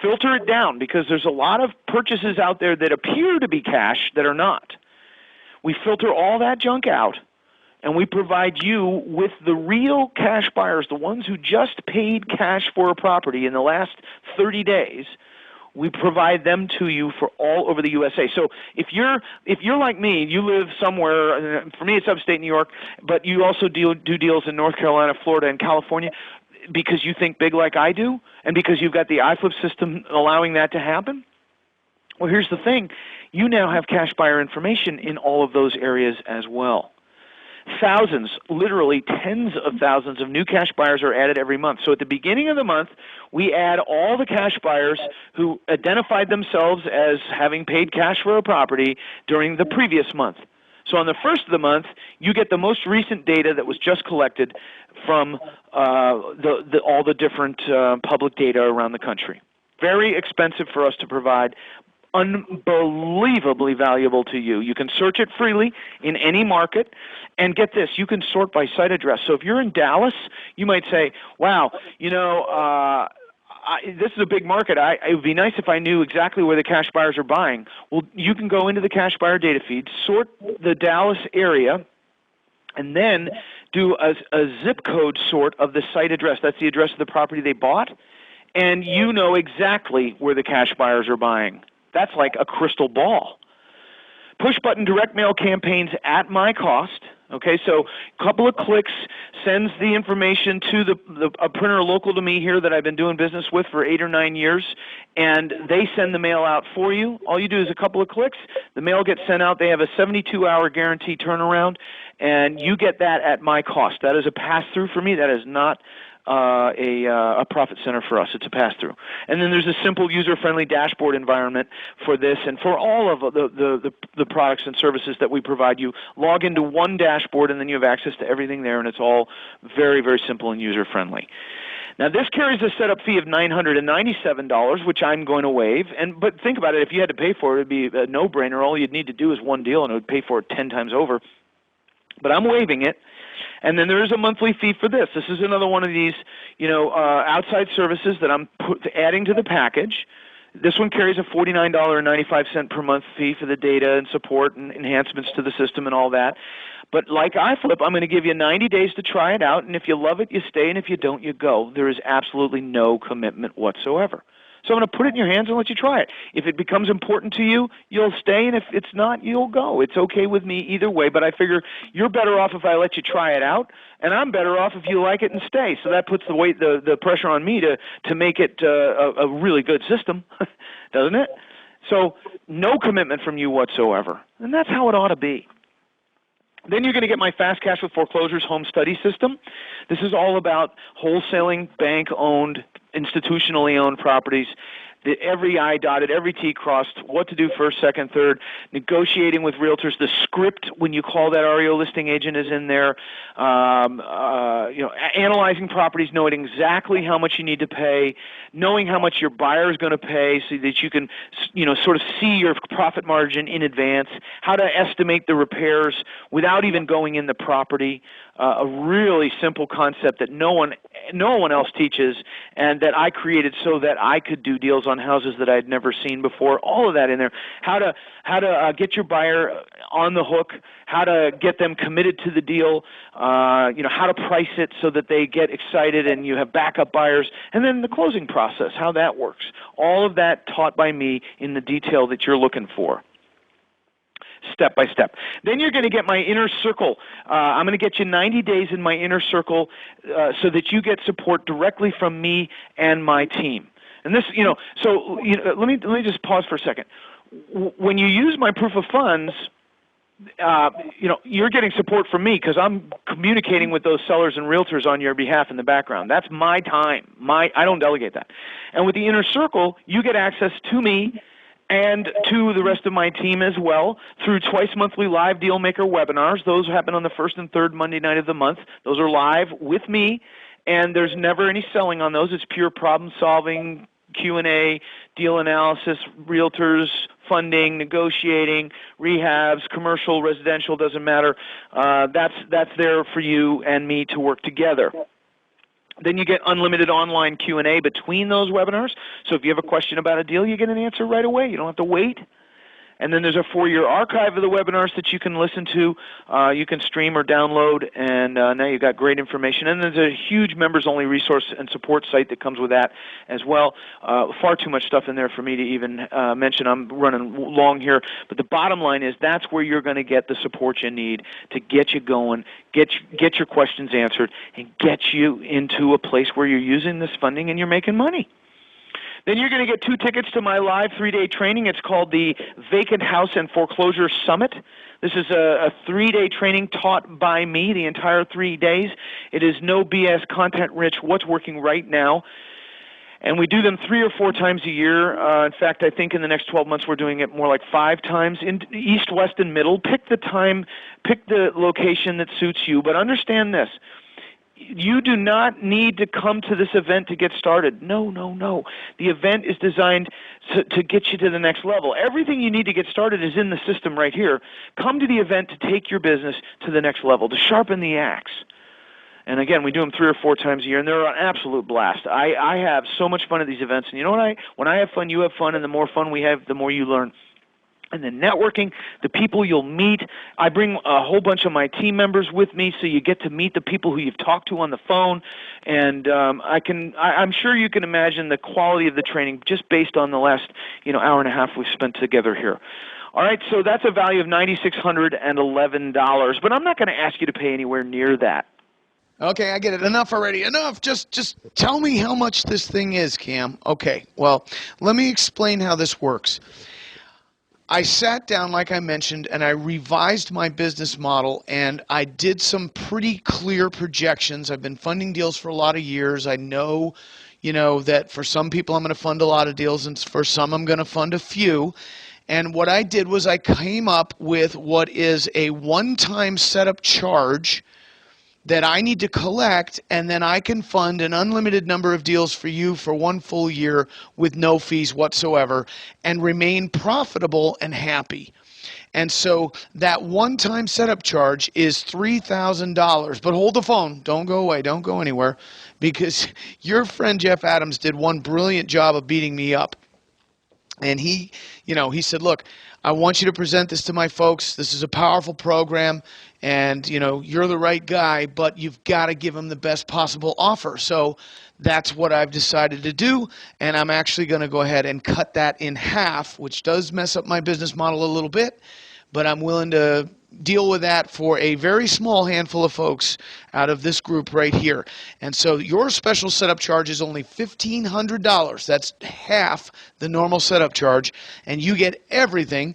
filter it down, because there's a lot of purchases out there that appear to be cash that are not. We filter all that junk out, and we provide you with the real cash buyers, the ones who just paid cash for a property in the last 30 days. We provide them to you for all over the USA. So if you're like me, you live somewhere. For me, it's upstate New York, but you also do deals in North Carolina, Florida, and California, because you think big like I do, and because you've got the iFlip system allowing that to happen. Well, here's the thing: you now have cash buyer information in all of those areas as well. Thousands, literally tens of thousands of new cash buyers are added every month. So at the beginning of the month, we add all the cash buyers who identified themselves as having paid cash for a property during the previous month. So on the first of the month, you get the most recent data that was just collected from all the different public data around the country. Very expensive for us to provide. Unbelievably valuable to you. You can search it freely in any market, and get this, you can sort by site address. So if you're in Dallas, you might say, wow, this is a big market. It would be nice if I knew exactly where the cash buyers are buying. Well, you can go into the cash buyer data feed, sort the Dallas area, and then do a zip code sort of the site address. That's the address of the property they bought, and you know exactly where the cash buyers are buying. That's like a crystal ball. Push-button direct mail campaigns at my cost. Okay, so a couple of clicks sends the information to a printer local to me here that I've been doing business with for 8 or 9 years, and they send the mail out for you. All you do is a couple of clicks. The mail gets sent out. They have a 72-hour guarantee turnaround, and you get that at my cost. That is a pass-through for me. That is not a profit center for us. It's a pass-through. And then there's a simple user-friendly dashboard environment for this and for all of the products and services that we provide you. Log into one dashboard, and then you have access to everything there, and it's all very, very simple and user-friendly. Now, this carries a setup fee of $997, which I'm going to waive. But think about it. If you had to pay for it, it would be a no-brainer. All you'd need to do is one deal, and it would pay for it 10 times over. But I'm waiving it. And then there is a monthly fee for this. This is another one of these, outside services that I'm adding to the package. This one carries a $49.95 per month fee for the data and support and enhancements to the system and all that. But like iFlip, I'm going to give you 90 days to try it out, and if you love it, you stay, and if you don't, you go. There is absolutely no commitment whatsoever. So I'm going to put it in your hands and let you try it. If it becomes important to you, you'll stay, and if it's not, you'll go. It's okay with me either way, but I figure you're better off if I let you try it out, and I'm better off if you like it and stay. So that puts the pressure on me to make it a really good system, doesn't it? So no commitment from you whatsoever, and that's how it ought to be. Then you're going to get my Fast Cash with Foreclosures home study system. This is all about wholesaling, bank-owned, institutionally owned properties. Every I dotted, every T crossed, what to do first, second, third, negotiating with realtors. The script when you call that REO listing agent is in there. Analyzing properties, knowing exactly how much you need to pay, knowing how much your buyer is going to pay so that you can, sort of see your profit margin in advance, how to estimate the repairs without even going in the property. A really simple concept that no one else teaches, and that I created so that I could do deals on houses that I had never seen before. All of that in there. How to get your buyer on the hook, how to get them committed to the deal, how to price it so that they get excited and you have backup buyers, and then the closing process, how that works. All of that taught by me in the detail that you're looking for. Step by step. Then you're going to get my inner circle. I'm going to get you 90 days in my inner circle so that you get support directly from me and my team. And this, let me just pause for a second. When you use my proof of funds, you're getting support from me because I'm communicating with those sellers and realtors on your behalf in the background. That's my time. I don't delegate that. And with the inner circle, you get access to me and to the rest of my team as well through twice monthly live deal maker webinars. Those happen on the first and third Monday night of the month. Those are live with me, and there's never any selling on those. It's pure problem solving, Q&A, deal analysis, realtors, funding, negotiating, rehabs, commercial, residential, doesn't matter. That's there for you and me to work together. Then you get unlimited online Q&A between those webinars. So if you have a question about a deal, you get an answer right away. You don't have to wait. And then there's a 4-year archive of the webinars that you can listen to, you can stream or download, and now you've got great information. And there's a huge members-only resource and support site that comes with that as well. Far too much stuff in there for me to even mention. I'm running long here. But the bottom line is that's where you're going to get the support you need to get you going, get your questions answered, and get you into a place where you're using this funding and you're making money. Then you're going to get 2 tickets to my live 3-day training. It's called the Vacant House and Foreclosure Summit. This is a 3-day training taught by me the entire 3 days. It is no BS, content-rich, what's working right now. And we do them 3 or 4 times a year. In fact, I think in the next 12 months we're doing it more like 5 times in East, West, and Middle. Pick the time, pick the location that suits you. But understand this. You do not need to come to this event to get started. No. The event is designed to get you to the next level. Everything you need to get started is in the system right here. Come to the event to take your business to the next level, to sharpen the axe. And again, we do them 3 or 4 times a year, and they're an absolute blast. I have so much fun at these events. And you know what? When I have fun, you have fun, and the more fun we have, the more you learn. And then networking, the people you'll meet. I bring a whole bunch of my team members with me, so you get to meet the people who you've talked to on the phone. And I'm sure you can imagine the quality of the training just based on the last hour and a half we've spent together here. All right, so that's a value of $9,611, but I'm not going to ask you to pay anywhere near that. Okay, I get it. Enough already. Enough. Just tell me how much this thing is, Cam. Okay, well, let me explain how this works. I sat down, like I mentioned, and I revised my business model, and I did some pretty clear projections. I've been funding deals for a lot of years. I know, that for some people I'm going to fund a lot of deals, and for some I'm going to fund a few. And what I did was I came up with what is a one-time setup charge that I need to collect, and then I can fund an unlimited number of deals for you for 1 full year with no fees whatsoever and remain profitable and happy. And so that one-time setup charge is $3,000. But hold the phone. Don't go away. Don't go anywhere, because your friend Jeff Adams did one brilliant job of beating me up. And he said, look, I want you to present this to my folks. This is a powerful program, and, you're the right guy, but you've got to give them the best possible offer. So that's what I've decided to do, and I'm actually going to go ahead and cut that in half, which does mess up my business model a little bit, but I'm willing to deal with that for a very small handful of folks out of this group right here. And so your special setup charge is only $1,500. That's half the normal setup charge, and you get everything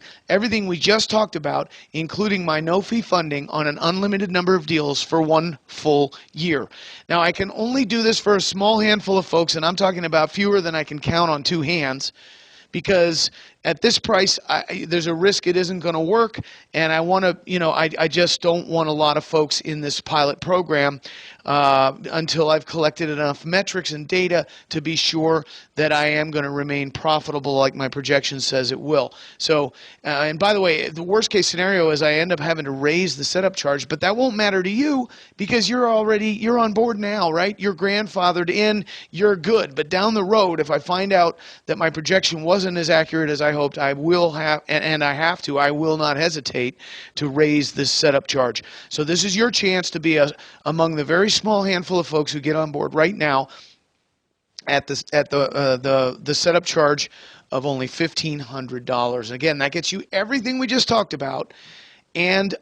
we just talked about, including my no-fee funding on an unlimited number of deals for 1 full year. Now, I can only do this for a small handful of folks, and I'm talking about fewer than I can count on 2 hands, because at this price, there's a risk it isn't going to work, and I want to, I just don't want a lot of folks in this pilot program until I've collected enough metrics and data to be sure that I am going to remain profitable like my projection says it will. So, and by the way, the worst case scenario is I end up having to raise the setup charge, but that won't matter to you because you're on board now, right? You're grandfathered in, you're good. But down the road, if I find out that my projection wasn't as accurate as I hoped, I will have, and I will not hesitate to raise this setup charge. So this is your chance to be among the very small handful of folks who get on board right now at the setup charge of only $1,500. Again, that gets you everything we just talked about, and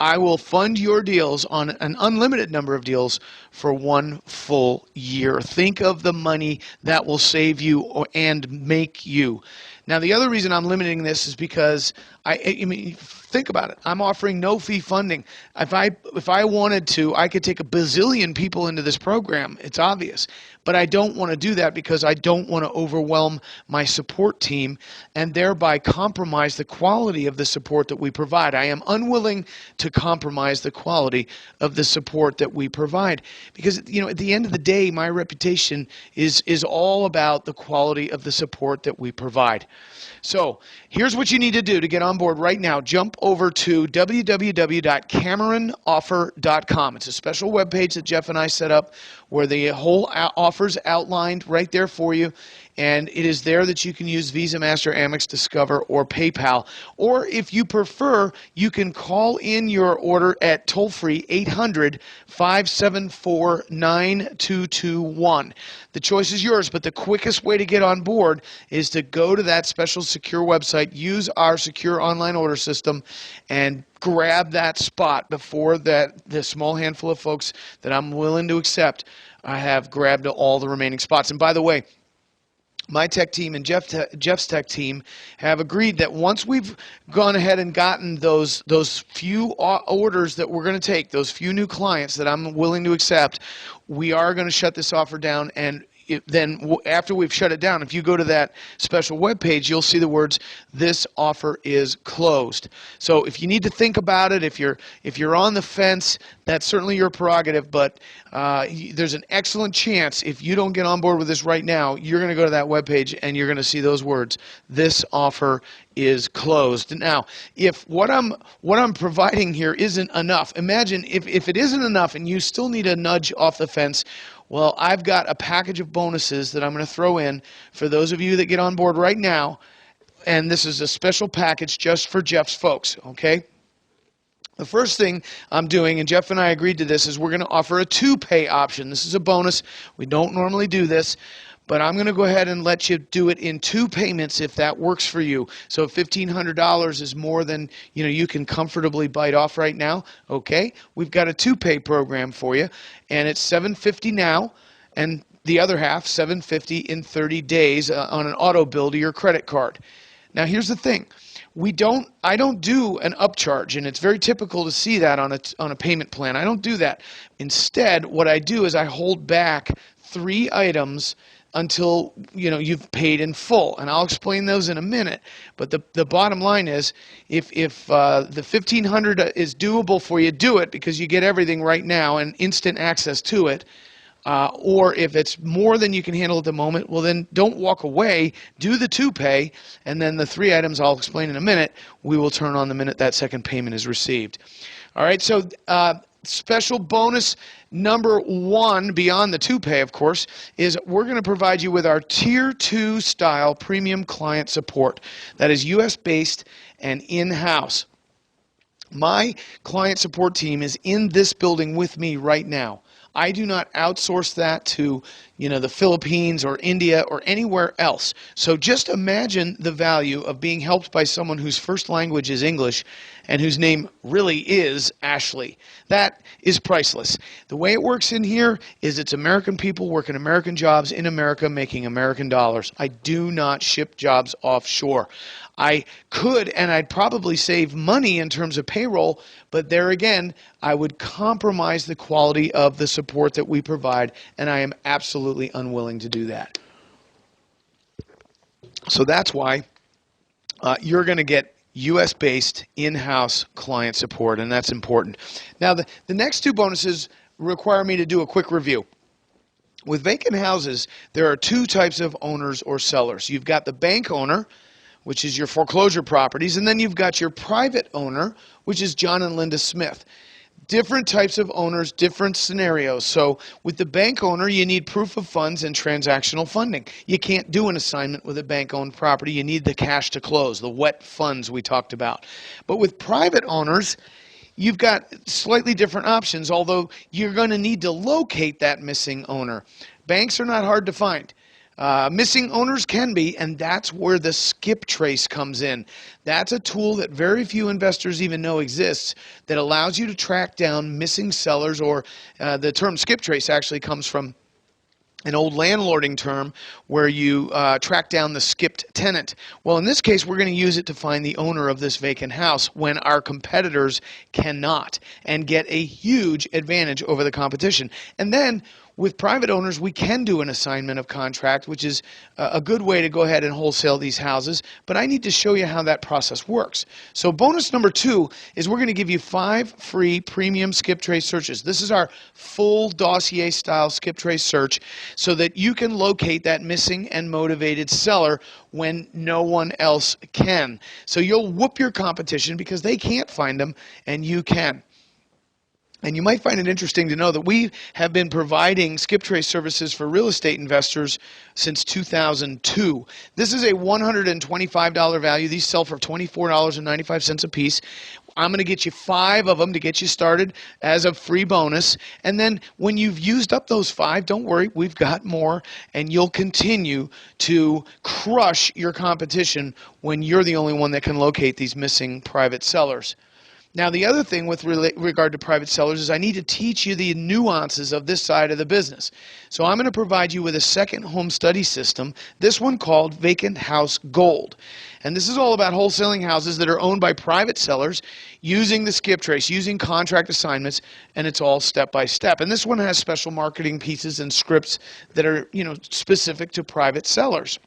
I will fund your deals on an unlimited number of deals for 1 full year. Think of the money that will save you and make you. Now, the other reason I'm limiting this is because I mean, think about it. I'm offering no fee funding. If I wanted to, I could take a bazillion people into this program. It's obvious. But I don't want to do that because I don't want to overwhelm my support team and thereby compromise the quality of the support that we provide. I am unwilling to compromise the quality of the support that we provide because, at the end of the day, my reputation is all about the quality of the support that we provide. So here's what you need to do to get on board right now. Jump over to www.cameronoffer.com. It's a special webpage that Jeff and I set up where the whole offer's outlined right there for you. and it is there that you can use Visa, Master, Amex, Discover, or PayPal. Or if you prefer, you can call in your order at toll-free 800-574-9221. The choice is yours, but the quickest way to get on board is to go to that special secure website, use our secure online order system, and grab that spot before the small handful of folks that I'm willing to accept have grabbed all the remaining spots. And by the way, my tech team and Jeff's tech team have agreed that once we've gone ahead and gotten those few orders that we're going to take, those few new clients that I'm willing to accept, we are going to shut this offer down. And then after we've shut it down, if you go to that special web page, you'll see the words, "This offer is closed." So if you need to think about it, if you're on the fence, that's certainly your prerogative, but there's an excellent chance if you don't get on board with this right now, you're going to go to that web page and you're going to see those words, "This offer is closed." Now, if what I'm providing here isn't enough, imagine if it isn't enough and you still need a nudge off the fence. Well, I've got a package of bonuses that I'm going to throw in for those of you that get on board right now, and this is a special package just for Jeff's folks, okay? The first thing I'm doing, and Jeff and I agreed to this, is we're going to offer a 2-pay option. This is a bonus. We don't normally do this, but I'm going to go ahead and let you do it in 2 payments if that works for you. So if $1,500 is more than you can comfortably bite off right now, okay, we've got a 2-pay program for you, and it's $750 now, and the other half, $750 in 30 days on an auto bill to your credit card. Now here's the thing. I don't do an upcharge, and it's very typical to see that on a payment plan. I don't do that. Instead, what I do is I hold back 3 items until you've paid in full, and I'll explain those in a minute. But the bottom line is, if the $1,500 is doable for you, do it, because you get everything right now and instant access to it. Or if it's more than you can handle at the moment, well then don't walk away. Do the 2-pay, and then the 3 items I'll explain in a minute, we will turn on the minute that second payment is received. All right, so special bonus number 1, beyond the 2-pay, of course, is we're going to provide you with our Tier 2 style premium client support. That is U.S.-based and in-house. My client support team is in this building with me right now. I do not outsource that to, the Philippines or India or anywhere else. So just imagine the value of being helped by someone whose first language is English and whose name really is Ashley. That is priceless. The way it works in here is it's American people working American jobs in America making American dollars. I do not ship jobs offshore. I could, and I'd probably save money in terms of payroll, but there again, I would compromise the quality of the support that we provide, and I am absolutely unwilling to do that. So that's why you're going to get U.S.-based in-house client support, and that's important. Now, the next 2 bonuses require me to do a quick review. With vacant houses, there are 2 types of owners or sellers. You've got the bank owner, which is your foreclosure properties, and then you've got your private owner, which is John and Linda Smith. Different types of owners, different scenarios. So with the bank owner, you need proof of funds and transactional funding. You can't do an assignment with a bank-owned property. You need the cash to close, the wet funds we talked about. But with private owners, you've got slightly different options, although you're going to need to locate that missing owner. Banks are not hard to find. Missing owners can be, and that's where the skip trace comes in. That's a tool that very few investors even know exists that allows you to track down missing sellers, or the term skip trace actually comes from an old landlording term where you track down the skipped tenant. Well, in this case, we're going to use it to find the owner of this vacant house when our competitors cannot, and get a huge advantage over the competition. And then with private owners, we can do an assignment of contract, which is a good way to go ahead and wholesale these houses, but I need to show you how that process works. So bonus number 2 is we're going to give you 5 free premium skip trace searches. This is our full dossier style skip trace search so that you can locate that missing and motivated seller when no one else can. So you'll whoop your competition because they can't find them and you can. And you might find it interesting to know that we have been providing skip trace services for real estate investors since 2002. This is a $125 value. These sell for $24.95 a piece. I'm going to get you 5 of them to get you started as a free bonus. And then when you've used up those 5, don't worry, we've got more, and you'll continue to crush your competition when you're the only one that can locate these missing private sellers. Now, the other thing with regard to private sellers is I need to teach you the nuances of this side of the business. So I'm going to provide you with a second home study system, this one called Vacant House Gold. And this is all about wholesaling houses that are owned by private sellers using the skip trace, using contract assignments, and it's all step by step. And this one has special marketing pieces and scripts that are, specific to private sellers.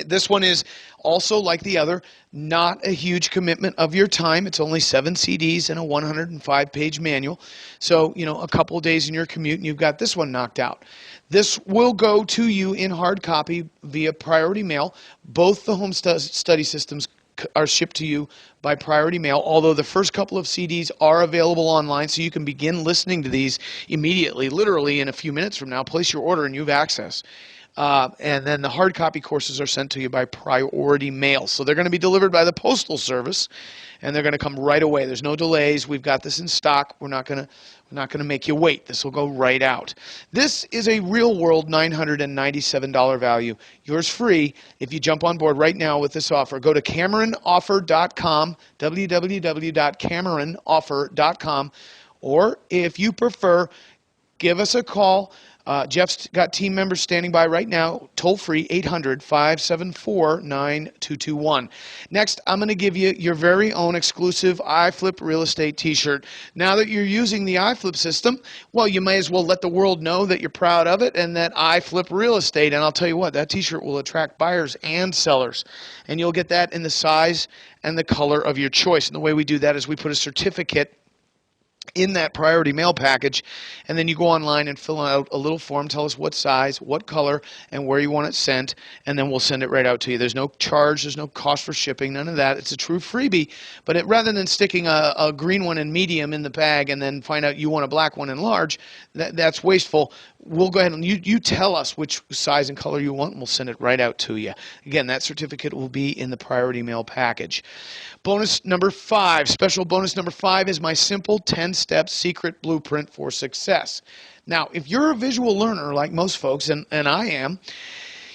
This one is also, like the other, not a huge commitment of your time. It's only 7 CDs and a 105-page manual. So, a couple of days in your commute, and you've got this one knocked out. This will go to you in hard copy via priority mail. Both the home study systems are shipped to you by priority mail, although the first couple of CDs are available online, so you can begin listening to these immediately, literally in a few minutes from now. Place your order and you have access. And then the hard copy courses are sent to you by priority mail. So they're going to be delivered by the Postal Service, and they're going to come right away. There's no delays. We've got this in stock. We're not going to make you wait. This will go right out. This is a real-world $997 value. Yours free if you jump on board right now with this offer. Go to CameronOffer.com, www.CameronOffer.com, or if you prefer, give us a call. Jeff's got team members standing by right now, toll-free, 800-574-9221. Next, I'm going to give you your very own exclusive iFlip real estate t-shirt. Now that you're using the iFlip system, well, you may as well let the world know that you're proud of it and that iFlip real estate. And I'll tell you what, that t-shirt will attract buyers and sellers. And you'll get that in the size and the color of your choice. And the way we do that is we put a certificate in that priority mail package, and then you go online and fill out a little form, tell us what size, what color, and where you want it sent, and then we'll send it right out to you. There's no charge, there's no cost for shipping, none of that. It's a true freebie, but rather than sticking a green one in medium in the bag and then find out you want a black one in large, that's wasteful. We'll go ahead and you tell us which size and color you want, and we'll send it right out to you. Again, that certificate will be in the priority mail package. Bonus number 5, special bonus number 5 is my simple 10-step secret blueprint for success. Now, if you're a visual learner like most folks, and I am,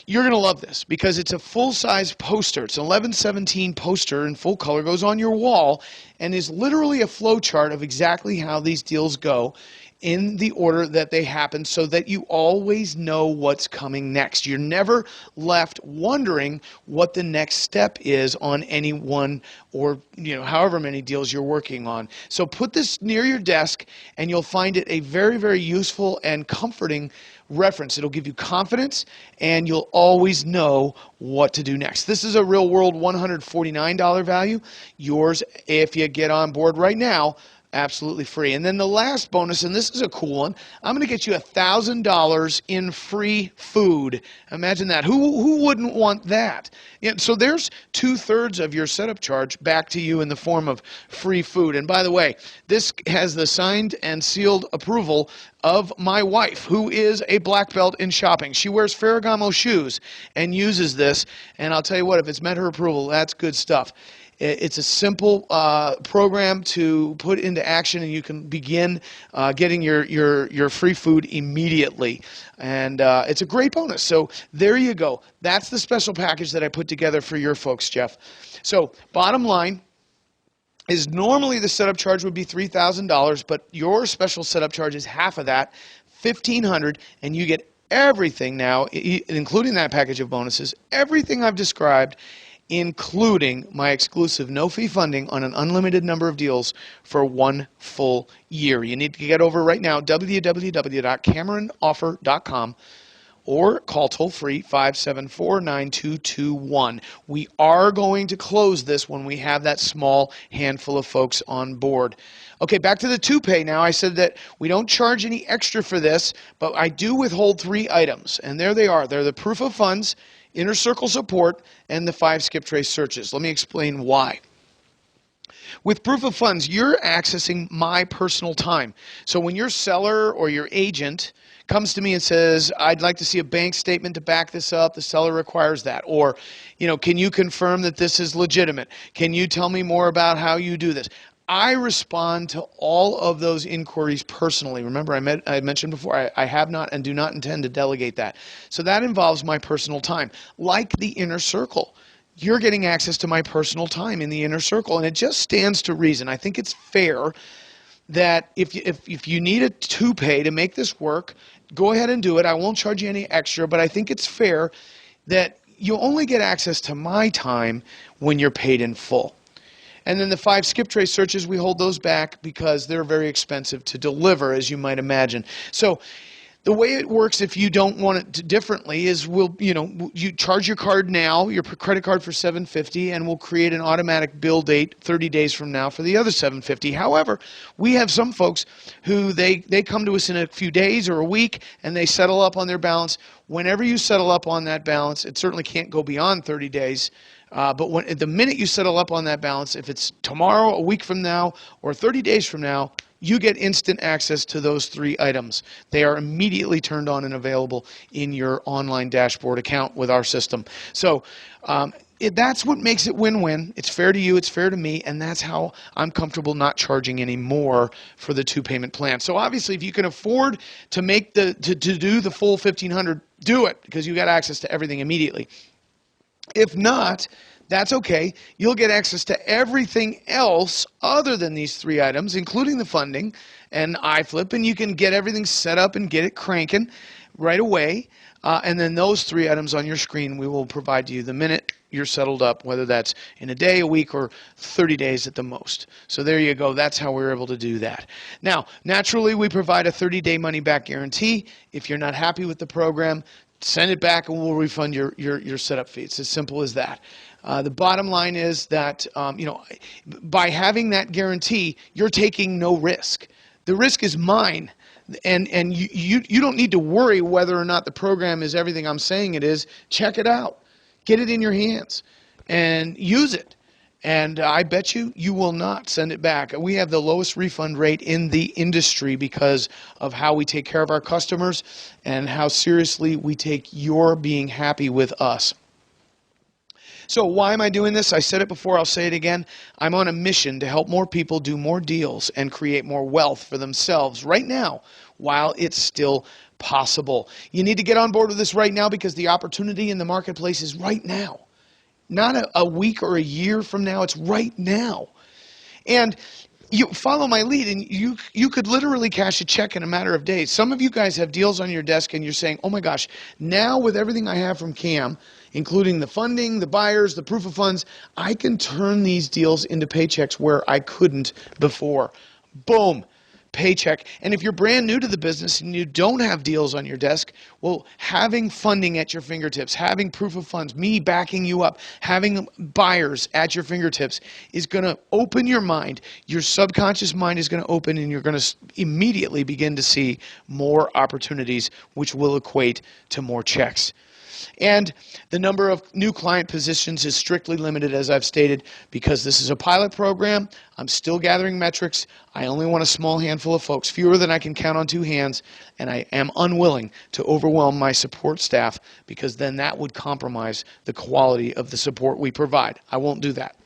you're going to love this because it's a full-size poster. It's an 11:17 poster in full color, goes on your wall, and is literally a flow chart of exactly how these deals go in the order that they happen so that you always know what's coming next. You're never left wondering what the next step is on any one or however many deals you're working on. So put this near your desk and you'll find it a very, very useful and comforting reference. It'll give you confidence and you'll always know what to do next. This is a real world $149 value. Yours if you get on board right now. Absolutely free. And then the last bonus, and this is a cool one, I'm going to get you $1,000 in free food. Imagine that. Who wouldn't want that? So there's 2/3 of your setup charge back to you in the form of free food. And by the way, this has the signed and sealed approval of my wife, who is a black belt in shopping. She wears Ferragamo shoes and uses this. And I'll tell you what, if it's met her approval, that's good stuff. It's a simple program to put into action, and you can begin getting your free food immediately. And it's a great bonus. So there you go. That's the special package that I put together for your folks, Jeff. So bottom line is normally the setup charge would be $3,000, but your special setup charge is half of that, $1,500, and you get everything now, including that package of bonuses, everything I've described, including my exclusive no-fee funding on an unlimited number of deals for 1 full year. You need to get over right now, www.CameronOffer.com, or call toll-free 574-9221. We are going to close this when we have that small handful of folks on board. Okay, back to the to-pay now. I said that we don't charge any extra for this, but I do withhold 3 items, and there they are. They're the proof of funds, Inner Circle support, and the 5 skip trace searches. Let me explain why. With proof of funds, you're accessing my personal time. So when your seller or your agent comes to me and says, I'd like to see a bank statement to back this up, the seller requires that. Or, can you confirm that this is legitimate? Can you tell me more about how you do this? I respond to all of those inquiries personally. Remember, I mentioned before, I have not and do not intend to delegate that. So that involves my personal time, like the inner circle. You're getting access to my personal time in the inner circle, and it just stands to reason. I think it's fair that if you need a to-pay to make this work, go ahead and do it. I won't charge you any extra, but I think it's fair that you only get access to my time when you're paid in full. And then the 5 skip trace searches, we hold those back because they're very expensive to deliver, as you might imagine. So the way it works, if you don't want it differently, is you charge your card now, your credit card for $750, and we'll create an automatic bill date 30 days from now for the other $750. However, we have some folks who they come to us in a few days or a week, and they settle up on their balance. Whenever you settle up on that balance, it certainly can't go beyond 30 days. But the minute you settle up on that balance, if it's tomorrow, a week from now, or 30 days from now, you get instant access to those 3 items. They are immediately turned on and available in your online dashboard account with our system. So that's what makes it win-win. It's fair to you, it's fair to me, and that's how I'm comfortable not charging any more for the 2-payment plan. So obviously, if you can afford to make to do the full $1,500, do it, because you got access to everything immediately. If not, that's okay. You'll get access to everything else other than these 3 items, including the funding and iFlip, and you can get everything set up and get it cranking right away. And then those 3 items on your screen, we will provide to you the minute you're settled up, whether that's in a day, a week, or 30 days at the most. So there you go. That's how we're able to do that. Now, naturally, we provide a 30-day money-back guarantee. If you're not happy with the program, send it back and we'll refund your setup fee. It's as simple as that. The bottom line is that by having that guarantee, you're taking no risk. The risk is mine, and you don't need to worry whether or not the program is everything I'm saying it is. Check it out, get it in your hands, and use it. And I bet you will not send it back. We have the lowest refund rate in the industry because of how we take care of our customers and how seriously we take your being happy with us. So why am I doing this? I said it before, I'll say it again. I'm on a mission to help more people do more deals and create more wealth for themselves right now while it's still possible. You need to get on board with this right now because the opportunity in the marketplace is right now. Not a week or a year from now, it's right now. And you follow my lead and you could literally cash a check in a matter of days. Some of you guys have deals on your desk and you're saying, oh my gosh, now with everything I have from Cam, including the funding, the buyers, the proof of funds, I can turn these deals into paychecks where I couldn't before. Boom. Paycheck. And if you're brand new to the business and you don't have deals on your desk, well, having funding at your fingertips, having proof of funds, me backing you up, having buyers at your fingertips is going to open your mind. Your subconscious mind is going to open and you're going to immediately begin to see more opportunities, which will equate to more checks. And the number of new client positions is strictly limited, as I've stated, because this is a pilot program. I'm still gathering metrics. I only want a small handful of folks, fewer than I can count on 2 hands, and I am unwilling to overwhelm my support staff because then that would compromise the quality of the support we provide. I won't do that.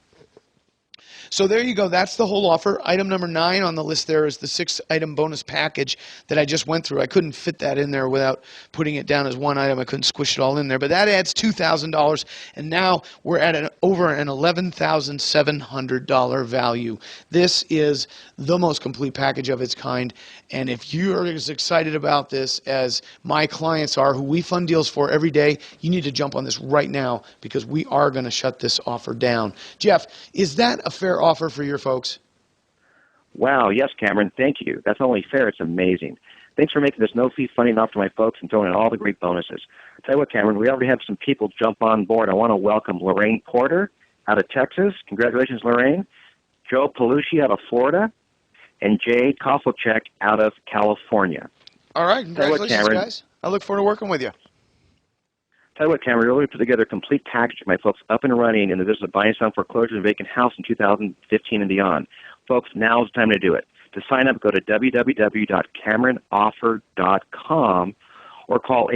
So there you go. That's the whole offer. Item number 9 on the list there is the 6-item bonus package that I just went through. I couldn't fit that in there without putting it down as one item. I couldn't squish it all in there. But that adds $2,000, and now we're at over an $11,700 value. This is the most complete package of its kind. And if you are as excited about this as my clients are, who we fund deals for every day, you need to jump on this right now because we are going to shut this offer down. Jeff, is that a fair offer for your folks? Wow, yes, Cameron, thank you. That's not only fair, it's amazing. Thanks for making this no-fee funding offer to my folks and throwing in all the great bonuses. I'll tell you what, Cameron, we already have some people jump on board. I want to welcome Lorraine Porter out of Texas. Congratulations, Lorraine. Joe Palucci out of Florida. And Jay Koffelcheck out of California. All right, congratulations, guys. I look forward to working with you. Tell you what, Cameron, we really put together a complete package for my folks up and running in the business of buying, selling, foreclosures, and vacant house in 2015 and beyond. Folks, now's the time to do it. To sign up, go to www.cameronoffer.com or call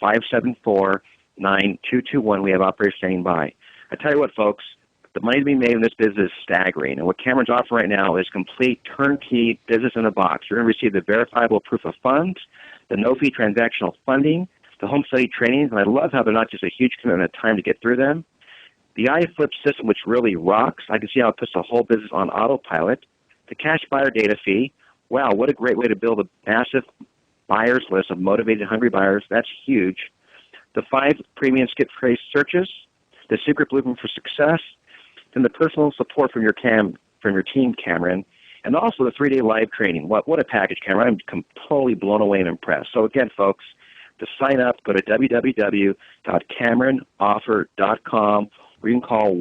800-574-9221. We have operators standing by. I tell you what, folks, the money to be made in this business is staggering. And what Cameron's offering right now is complete turnkey business in a box. You're going to receive the verifiable proof of funds, the no-fee transactional funding, the home study trainings, and I love how they're not just a huge commitment of time to get through them. The iFlip system, which really rocks. I can see how it puts the whole business on autopilot. The cash buyer data fee. Wow, what a great way to build a massive buyers list of motivated, hungry buyers. That's huge. The 5 premium skip phrase searches, the secret blueprint for success, and the personal support from your team, Cameron, and also the 3-day live training. What a package, Cameron. I'm completely blown away and impressed. So again, folks, to sign up, go to www.cameronoffer.com, or you can call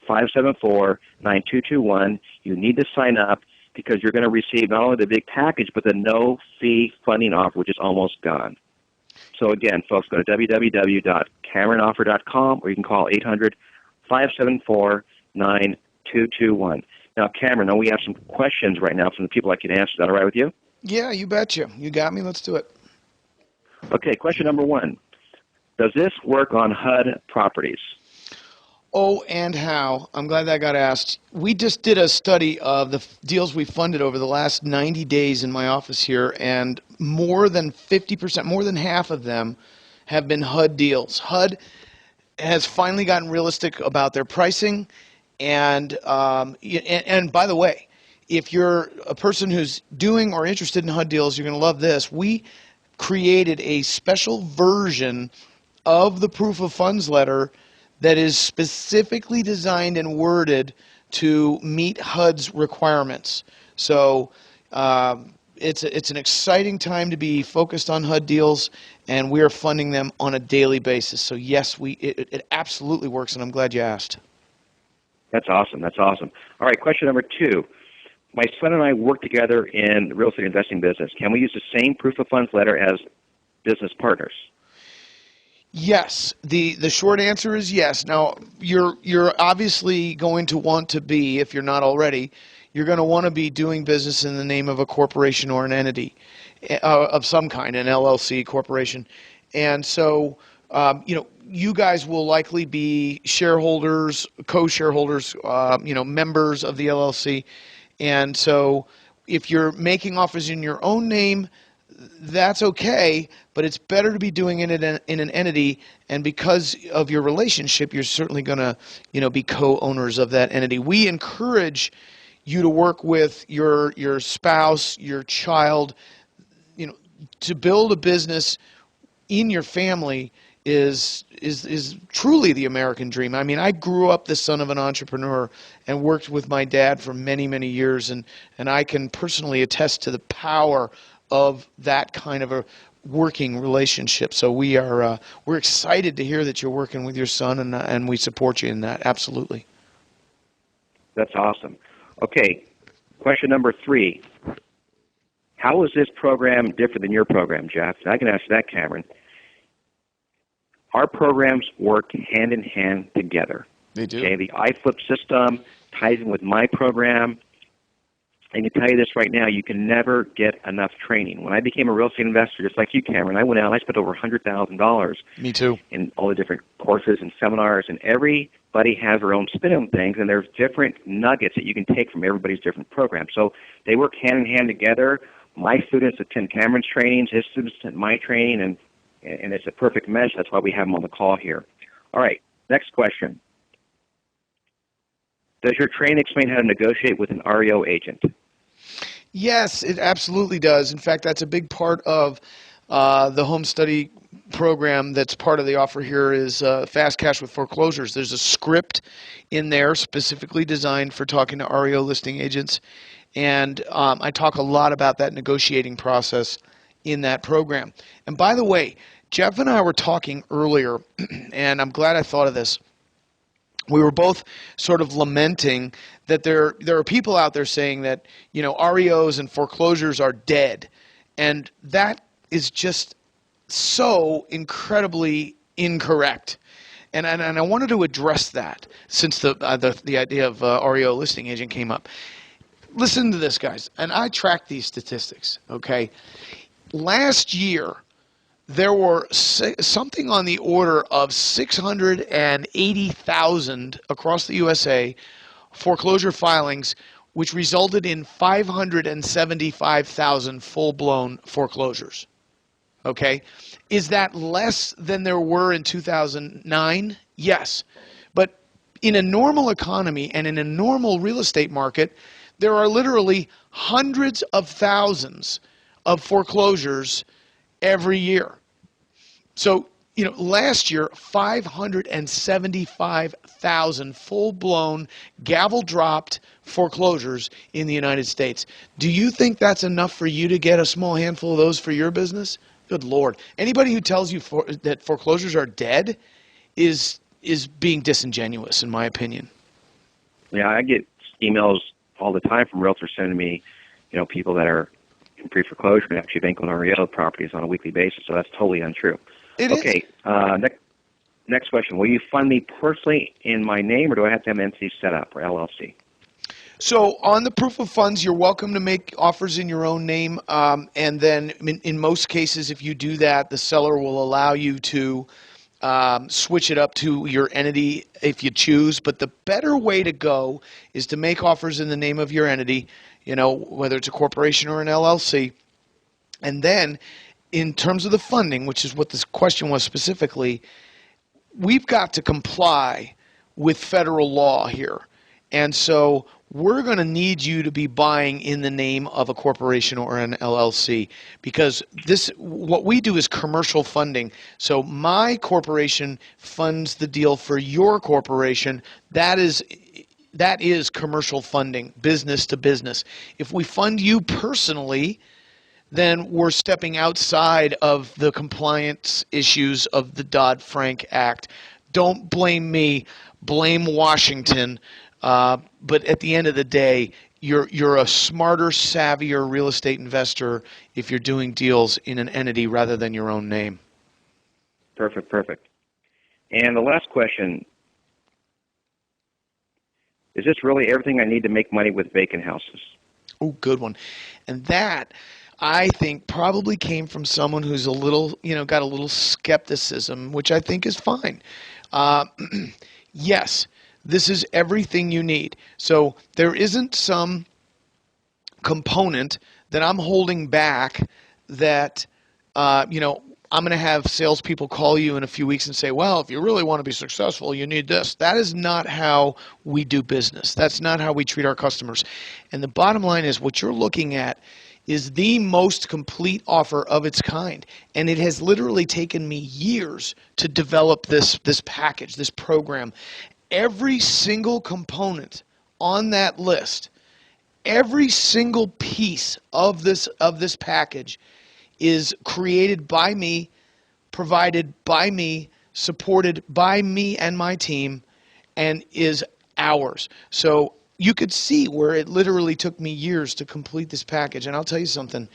1-800-574-9221. You need to sign up because you're going to receive not only the big package, but the no-fee funding offer, which is almost gone. So again, folks, go to www.cameronoffer.com, or you can call 800-574-9221. Now, Cameron, we have some questions right now from the people I can answer. Is that all right with you? Yeah, you betcha. You got me. Let's do it. Okay, question number 1. Does this work on HUD properties? Oh, and how. I'm glad that got asked. We just did a study of the deals we funded over the last 90 days in my office here, and more than 50%, more than half of them have been HUD deals. HUD has finally gotten realistic about their pricing, and by the way, if you're a person who's doing or interested in HUD deals, you're going to love this. We created a special version of the proof of funds letter that is specifically designed and worded to meet HUD's requirements. So it's an exciting time to be focused on HUD deals, and we are funding them on a daily basis. So yes, it absolutely works, and I'm glad you asked. That's awesome. That's awesome. All right, question number 2. My son and I work together in the real estate investing business. Can we use the same proof of funds letter as business partners? Yes. The short answer is yes. Now, you're obviously going to want to be, if you're not already, you're going to want to be doing business in the name of a corporation or an entity of some kind, an LLC, corporation. And so, you guys will likely be shareholders, co-shareholders, members of the LLC. And so if you're making offers in your own name, that's okay, but it's better to be doing it in an entity, and because of your relationship, you're certainly going to, be co-owners of that entity. We encourage you to work with your spouse, your child, to build a business in your family is truly the American dream. I mean, I grew up the son of an entrepreneur and worked with my dad for many, many years, and I can personally attest to the power of that kind of a working relationship. So we're excited to hear that you're working with your son, and we support you in that. Absolutely. That's awesome. Okay, question number 3. How is this program different than your program, Jeff? I can answer that, Cameron. Our programs work hand in hand together. They do. Okay, the iFlip system ties in with my program. I can tell you this right now, you can never get enough training. When I became a real estate investor, just like you, Cameron, I went out and I spent over $100,000. Me too. In all the different courses and seminars, and everybody has their own spin on things, and there's different nuggets that you can take from everybody's different programs. So they work hand in hand together. My students attend Cameron's trainings, his students attend my training, and it's a perfect mesh. That's why we have them on the call here. All right, next question. Does your training explain how to negotiate with an REO agent? Yes, it absolutely does. In fact, that's a big part of the home study program. That's part of the offer here is Fast Cash with Foreclosures. There's a script in there specifically designed for talking to REO listing agents, and I talk a lot about that negotiating process in that program. And by the way, Jeff and I were talking earlier, and I'm glad I thought of this. We were both sort of lamenting that there are people out there saying that, REOs and foreclosures are dead. And that is just so incredibly incorrect. And I wanted to address that since the idea of REO listing agent came up. Listen to this, guys, and I track these statistics, okay? Last year, there were something on the order of 680,000 across the USA foreclosure filings, which resulted in 575,000 full-blown foreclosures. Okay? Is that less than there were in 2009? Yes. But in a normal economy and in a normal real estate market, there are literally hundreds of thousands of foreclosures every year. So, last year, 575,000 full-blown, gavel-dropped foreclosures in the United States. Do you think that's enough for you to get a small handful of those for your business? Good Lord. Anybody who tells you that foreclosures are dead is being disingenuous, in my opinion. Yeah, I get emails all the time from realtors sending me, people that are in pre-foreclosure and actually bank on REO properties on a weekly basis, so that's totally untrue. It is. Okay, next question. Will you fund me personally in my name, or do I have to have an entity set up, or LLC? So on the proof of funds, you're welcome to make offers in your own name, and then in most cases, if you do that, the seller will allow you to switch it up to your entity if you choose. But the better way to go is to make offers in the name of your entity, whether it's a corporation or an LLC. And then in terms of the funding, which is what this question was specifically, we've got to comply with federal law here. And so we're going to need you to be buying in the name of a corporation or an LLC, because what we do is commercial funding. So my corporation funds the deal for your corporation. That is commercial funding, business to business. If we fund you personally, then we're stepping outside of the compliance issues of the Dodd-Frank Act. Don't blame me, blame Washington. But at the end of the day, you're a smarter, savvier real estate investor if you're doing deals in an entity rather than your own name. Perfect. And the last question, is this really everything I need to make money with vacant houses? Oh, good one. And that, I think, probably came from someone who's a little, got a little skepticism, which I think is fine. Yes. This is everything you need. So there isn't some component that I'm holding back that, I'm going to have salespeople call you in a few weeks and say, well, if you really want to be successful, you need this. That is not how we do business. That's not how we treat our customers. And the bottom line is what you're looking at is the most complete offer of its kind. And it has literally taken me years to develop this package, this program. Every single component on that list, every single piece of this package is created by me, provided by me, supported by me and my team, and is ours. So you could see where it literally took me years to complete this package. And I'll tell you something,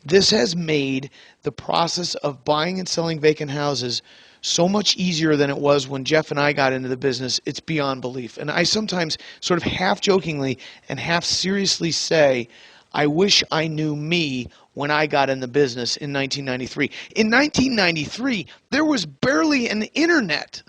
this has made the process of buying and selling vacant houses so much easier than it was when Jeff and I got into the business. It's beyond belief. And I sometimes sort of half jokingly and half seriously say, I wish I knew me when I got in the business in 1993. In 1993, there was barely an internet.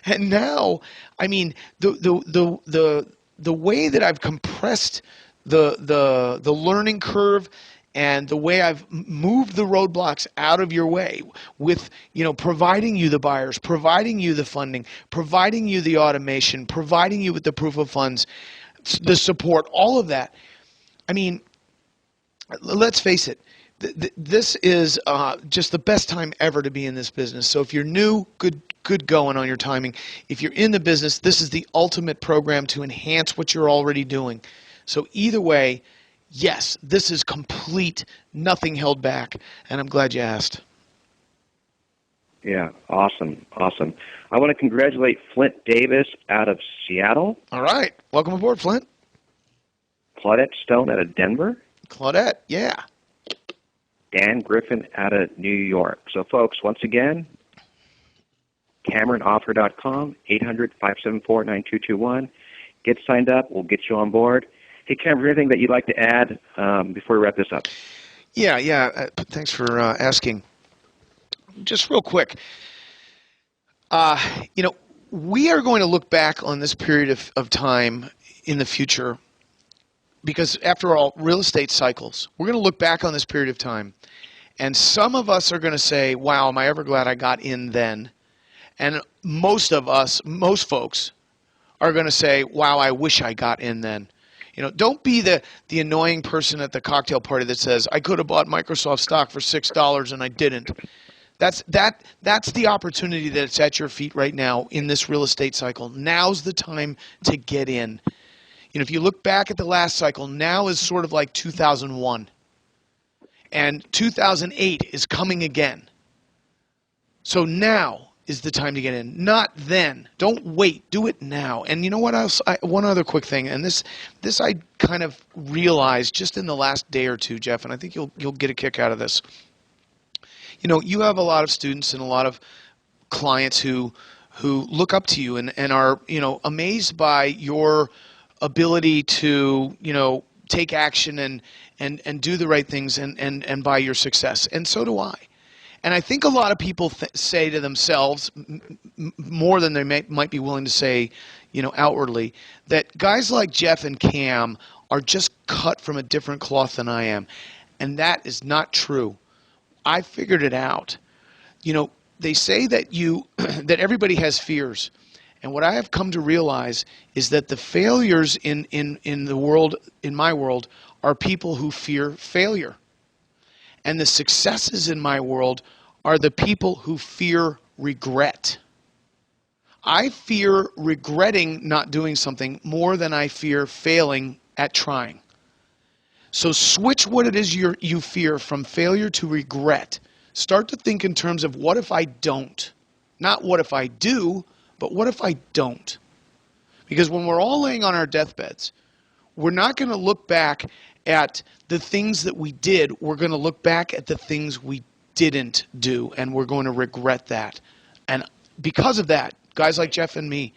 And now, I mean, the way that I've compressed the learning curve and the way I've moved the roadblocks out of your way with, providing you the buyers, providing you the funding, providing you the automation, providing you with the proof of funds, the support, all of that. I mean, let's face it, this is just the best time ever to be in this business. So if you're new, good going on your timing. If you're in the business, this is the ultimate program to enhance what you're already doing. So either way, yes, this is complete, nothing held back, and I'm glad you asked. Yeah, awesome. I want to congratulate Flint Davis out of Seattle. All right. Welcome aboard, Flint. Claudette Stone out of Denver. Claudette, yeah. Dan Griffin out of New York. So, folks, once again, CameronOffer.com, 800-574-9221. Get signed up. We'll get you on board. Hey, Cameron, anything that you'd like to add before we wrap this up? Yeah. Thanks for asking. Just real quick, we are going to look back on this period of time in the future because, after all, real estate cycles. We're going to look back on this period of time, and some of us are going to say, wow, am I ever glad I got in then? And most folks are going to say, wow, I wish I got in then. Don't be the annoying person at the cocktail party that says, I could have bought Microsoft stock for $6 and I didn't. That's the opportunity that's at your feet right now in this real estate cycle. Now's the time to get in. If you look back at the last cycle, now is sort of like 2001. And 2008 is coming again. So now is the time to get in, not then. Don't wait. Do it now. And you know what else? One other quick thing, and this I kind of realized just in the last day or two, Jeff, and I think you'll get a kick out of this. You have a lot of students and a lot of clients who look up to you and are amazed by your ability to take action and do the right things and by your success, and so do I. And I think a lot of people say to themselves, more than they might be willing to say, outwardly, that guys like Jeff and Cam are just cut from a different cloth than I am, and that is not true. I figured it out. They say that that everybody has fears. And what I have come to realize is that the failures in the world, in my world, are people who fear failure. And the successes in my world are the people who fear regret. I fear regretting not doing something more than I fear failing at trying. So switch what it is you fear from failure to regret. Start to think in terms of what if I don't? Not what if I do, but what if I don't? Because when we're all laying on our deathbeds, we're not going to look back at the things that we did. We're going to look back at the things we didn't do, and we're going to regret that. And because of that, guys like Jeff and me,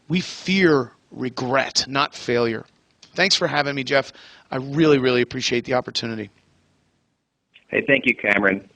we fear regret, not failure. Thanks for having me, Jeff. I really, really appreciate the opportunity. Hey, thank you, Cameron.